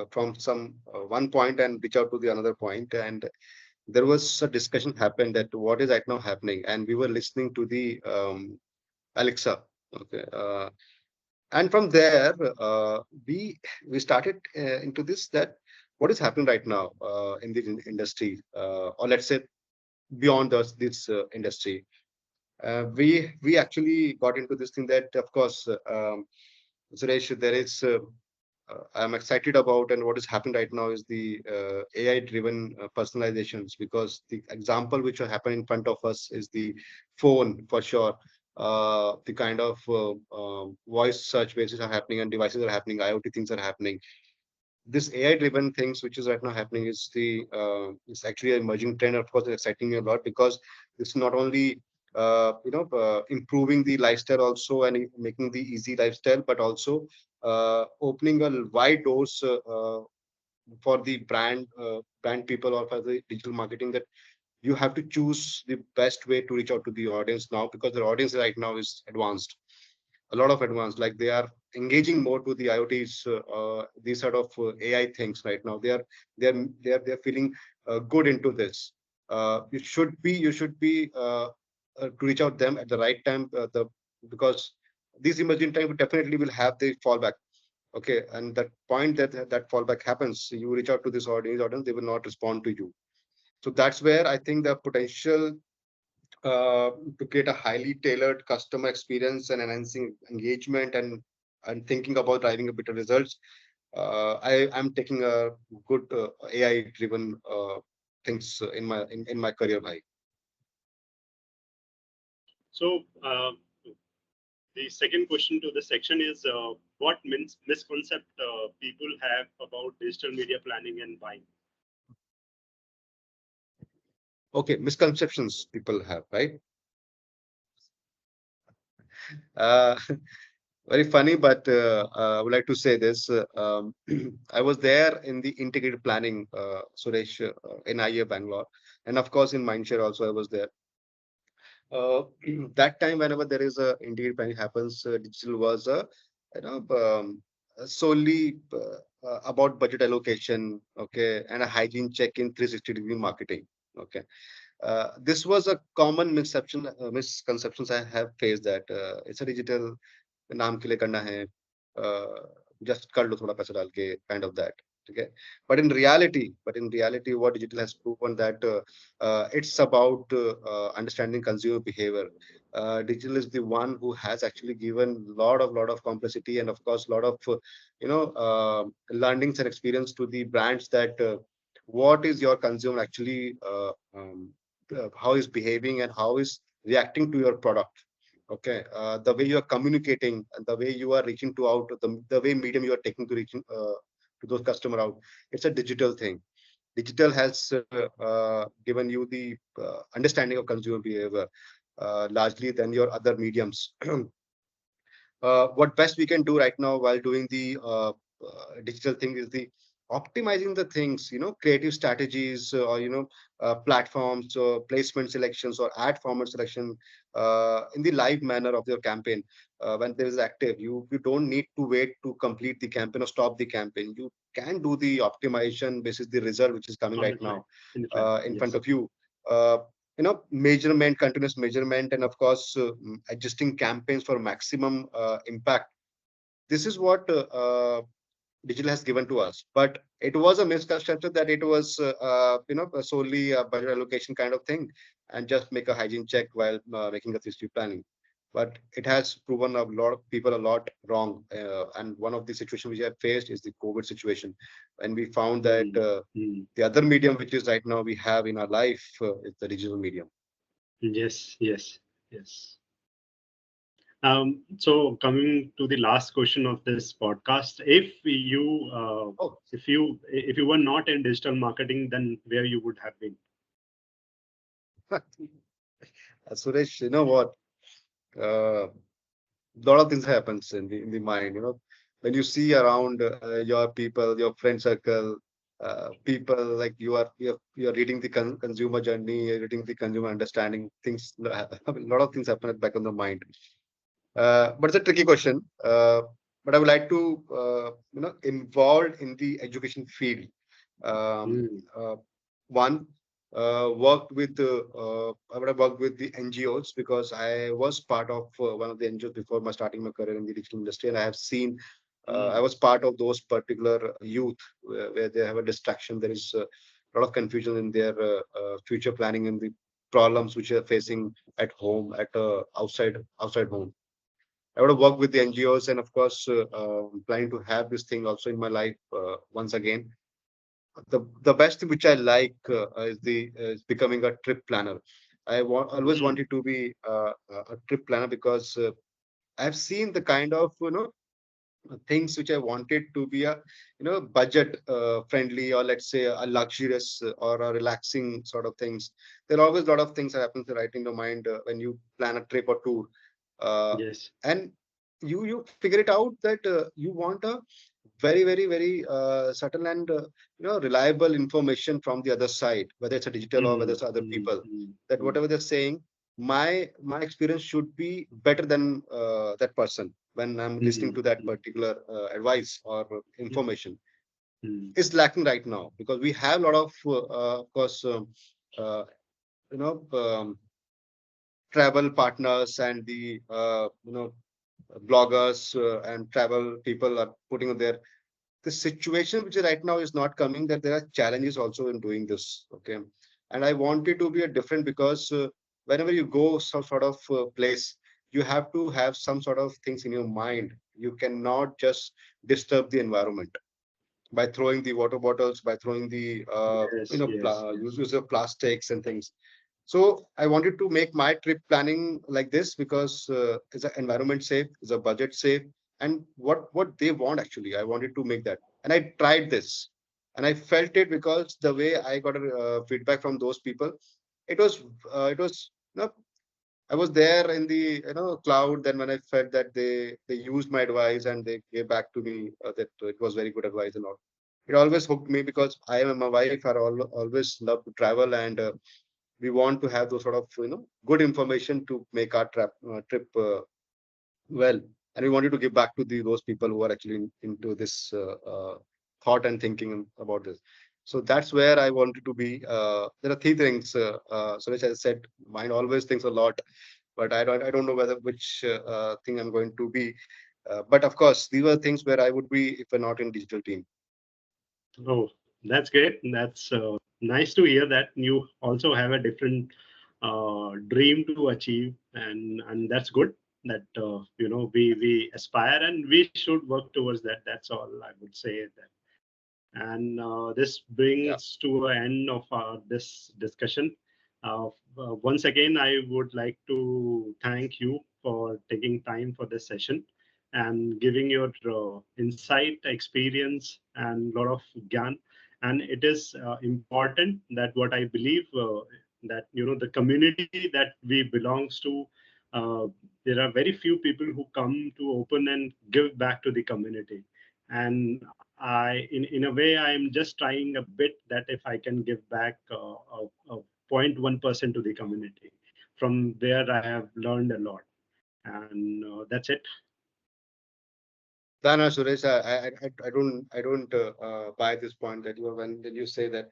from some one point and reach out to the another point, and there was a discussion happened that what is right now happening, and we were listening to the Alexa. Okay. And from there, we we started into this, that what is happening right now in the industry, or let's say beyond this industry. We actually got into this thing that, of course, Suresh, there is. I'm excited about, and what is happening right now is the AI-driven personalizations, because the example which will happen in front of us is the phone for sure. The kind of voice search bases are happening, and devices are happening, IoT things are happening. This AI-driven things which is right now happening is actually an emerging trend. Of course, it's exciting me a lot, because it's not only improving the lifestyle also, and making the easy lifestyle, but also opening a wide doors for the brand people, or for the digital marketing, that you have to choose the best way to reach out to the audience now, because the audience right now is advanced, a lot of advanced, like they are engaging more to the IoTs, these sort of AI things right now. They're feeling good into this. You should be to reach out them at the right time, because these emerging time definitely will have the fallback. Okay, and that point that fallback happens, you reach out to this audience, they will not respond to you. So that's where I think the potential to create a highly tailored customer experience and enhancing engagement, and thinking about driving a better results. I'm taking a good AI driven things in my career life. So the second question to the section is what misconcept people have about digital media planning and buying. Okay, misconceptions people have, right? uh, Very funny, but I would like to say this. I was there in the integrated planning, Suresh, in IE Bangalore, and of course in Mindshare also I was there. uh, that time, whenever there is a indeed panic happens, digital was you know solely about budget allocation, okay, and a hygiene check in 360-degree marketing. Okay, this was a common misconceptions I have faced, that it's a digital, नाम के लिए करना है, just कर लो थोड़ा पैसा डाल के, kind of that. Okay, but in reality, what digital has proven that it's about understanding consumer behavior. Digital is the one who has actually given lot of complexity, and of course lot of learnings and experience to the brands, that what is your consumer actually how is behaving and how is reacting to your product. Okay, the way you are communicating, and the way you are reaching to out, the way medium you are taking to reaching to those customer out, it's a digital thing. Digital has given you the understanding of consumer behavior largely than your other mediums. What best we can do right now while doing the digital thing is the optimizing the things, creative strategies, or platforms, or placement selections, or ad format selection in the live manner of your campaign. When there is active, you don't need to wait to complete the campaign or stop the campaign. You can do the optimization basis the result which is coming On right the fly, now in the fly. in front Yes. of you. uh, Measurement, continuous measurement, and of course adjusting campaigns for maximum impact. This is what digital has given to us, but it was a misconception that it was solely a budget allocation kind of thing, and just make a hygiene check while making a 360 planning. But it has proven a lot of people a lot wrong, and one of the situations which I faced is the COVID situation, when we found that Mm. Mm. the other medium which is right now we have in our life is the digital medium. Yes, yes, yes. So coming to the last question of this podcast, Oh, if you were not in digital marketing, then where you would have been? Suresh, you know what? Lot of things happens in the mind. When you see around your people, your friend circle, people like you're reading the consumer journey, you're reading the consumer understanding things. A lot of things happen at back on the mind. But it's a tricky question. But I would like to involved in the education field. Um, Mm, uh, One, worked with I would have worked with the NGOs because I was part of one of the NGOs before my starting my career in the digital industry, and I have seen. I mm, was part of those particular youth where they have a distraction. There is a lot of confusion in their future planning and the problems which are facing at home, at outside home. I would have worked with the NGOs, and of course, planning to have this thing also in my life once again. The best thing which I like is becoming a trip planner. Always mm. wanted to be a trip planner because I've seen the kind of things which I wanted to be a budget friendly, or let's say a luxurious or a relaxing sort of things. There are always a lot of things that happens right in your mind when you plan a trip or tour, Yes. and you figure it out that you want a very subtle and reliable information from the other side, whether it's a digital or whether Mm, it's other mm, people, mm, that mm. whatever they're saying, my experience should be better than that person when I'm listening Mhm, to that mm, particular advice or mm, information. mm. Is lacking right now because we have a lot of course uh, you know um, travel partners and the bloggers and travel people are putting on their the situation which is right now is not coming, that there are challenges also in doing this. Okay. And I want it to be a different because whenever you go some sort of place, you have to have some sort of things in your mind. You cannot just disturb the environment by throwing the water bottles, by throwing the Yes, yes, yes. use of plastics and things. So I wanted to make my trip planning like this because it's an environment safe, it's a budget safe, and what they want actually. I wanted to make that, and I tried this, and I felt it because the way I got a feedback from those people, it was I was there in the cloud. Then when I felt that they used my advice and they gave back to me that it was very good advice and all. It always hooked me because I and my wife are always love to travel, and we want to have those sort of good information to make our trip well, and we wanted to give back to those people who are actually into this thought and thinking about this. So that's where I wanted to be. There are three things. So as I said, mind always thinks a lot, but I don't know whether which thing I'm going to be. But of course, these were things where I would be if we're not in digital team. Oh, that's great. That's nice to hear that you also have a different dream to achieve, and that's good. That we aspire and we should work towards that. That's all I would say. That. And this Yeah. brings to an end of this discussion. Once again, I would like to thank you for taking time for this session and giving your insight, experience, and a lot of gyan. And it is important that what I believe that the community that we belongs to, uh, there are very few people who come to open and give back to the community. And in a way, I'm just trying a bit that if I can give back 0.1% to the community. From there, I have learned a lot, and that's it. Dana Suresh, I don't buy this point that when you say that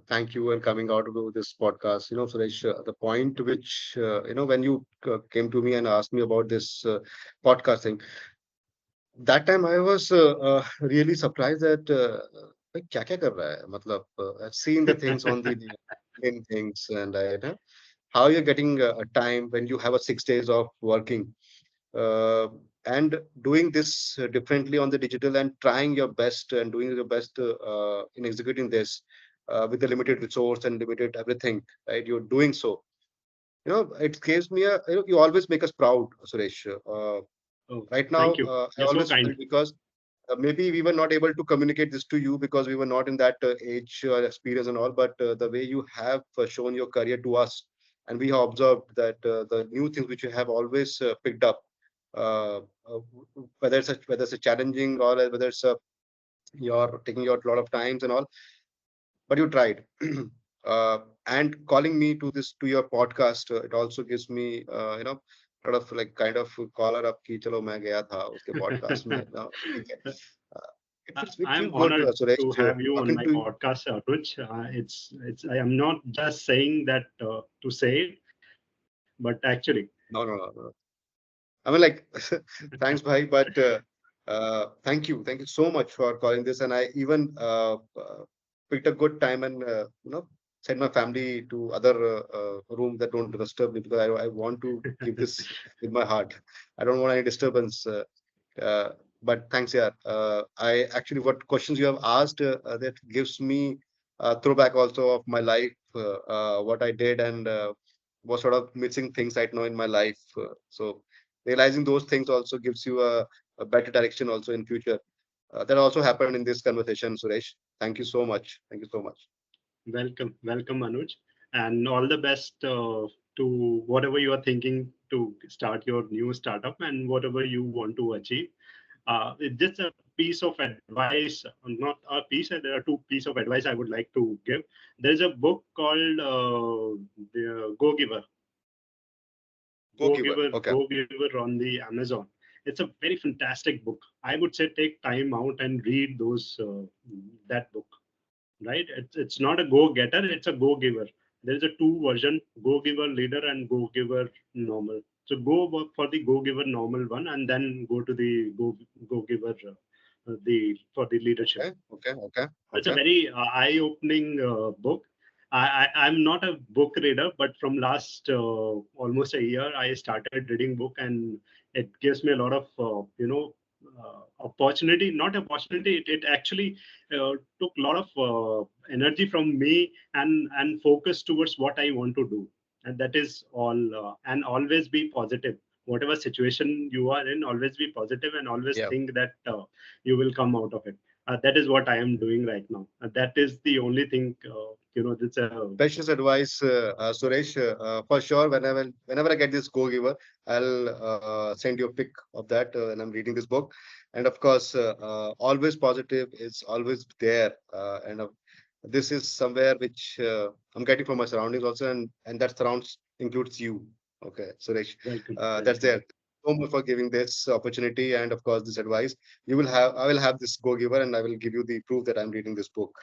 thank you and coming out to this podcast. Suresh, the point which when you came to me and asked me about this podcast thing, that time I was really surprised that भाई क्या क्या कर रहा है मतलब I've seen the things on the LinkedIn things, and how you're getting a time when you have a 6 days of working uh, and doing this differently on the digital and trying your best and doing your best in executing this with the limited resource and limited everything, right? You're doing so. It gives me you always make us proud, Suresh. Oh, Right now, thank you. I You're so always kind. felt because maybe we were not able to communicate this to you because we were not in that age or experience and all, but the way you have shown your career to us and we have observed that the new things which you have always picked up, uh, uh, whether it's a challenging or whether it's a you're taking your lot of times and all, but you tried. And calling me to this to your podcast, it also gives me sort of like kind of collar up ki chalo main gaya tha uske podcast mein. Now, ठीक है. Uh, it I'm feels good, honored to Suresh, have you on talking my to you. podcast, Anuj. It's. I am not just saying that to say it, but actually, No, no, no, no. I mean, like, thanks, bhai, but thank you so much for calling this. And I even picked a good time and send my family to other room that don't disturb me, because I want to give this with my heart. I don't want any disturbance. Uh, but thanks, yeah. I actually, what questions you have asked, that gives me a throwback also of my life, what I did, and what sort of missing things right now in my life. So realizing those things also gives you a better direction also in future. That also happened in this conversation, Suresh. Thank you so much. Thank you so much. welcome, Anuj, and all the best to whatever you are thinking to start your new startup and whatever you want to achieve. It's just a piece of advice, not a piece. There are two pieces of advice I would like to give. There's a book called the Go Giver. Go giver. Okay. Go Giver on the Amazon. It's a very fantastic book. I would say take time out and read those that book. Right? It's not a go getter. It's a go giver. There is a two version: go giver leader and go giver normal. So go work for the go giver normal one, and then go to the go giver the for the leadership. Okay. Okay. Okay. It's a Okay. very eye-opening book. I'm not a book reader, but from last almost a year, I started reading book, and it gives me a lot of opportunity. Not opportunity. It actually took a lot of energy from me and focus towards what I want to do, and that is all. And always be positive. Whatever situation you are in, always be positive and always Yeah. think that you will come out of it. That is what I am doing right now. That is the only thing. That's a Precious advice, Suresh. For sure, whenever I get this go giver, I'll send you a pic of that, and I'm reading this book. And of course, always positive is always there. And this is somewhere which I'm getting from my surroundings also, and that surrounds includes you. Okay, Suresh. welcome, That's welcome. there. So much for giving this opportunity, and of course this advice. I will have this go giver, and I will give you the proof that I'm reading this book.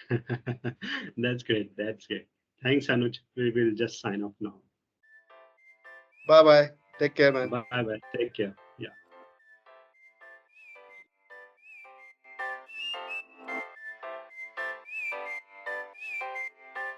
That's great. That's great. Thanks, Anuj. We will just sign off now. Bye bye. Take care, man. Bye bye. Take care.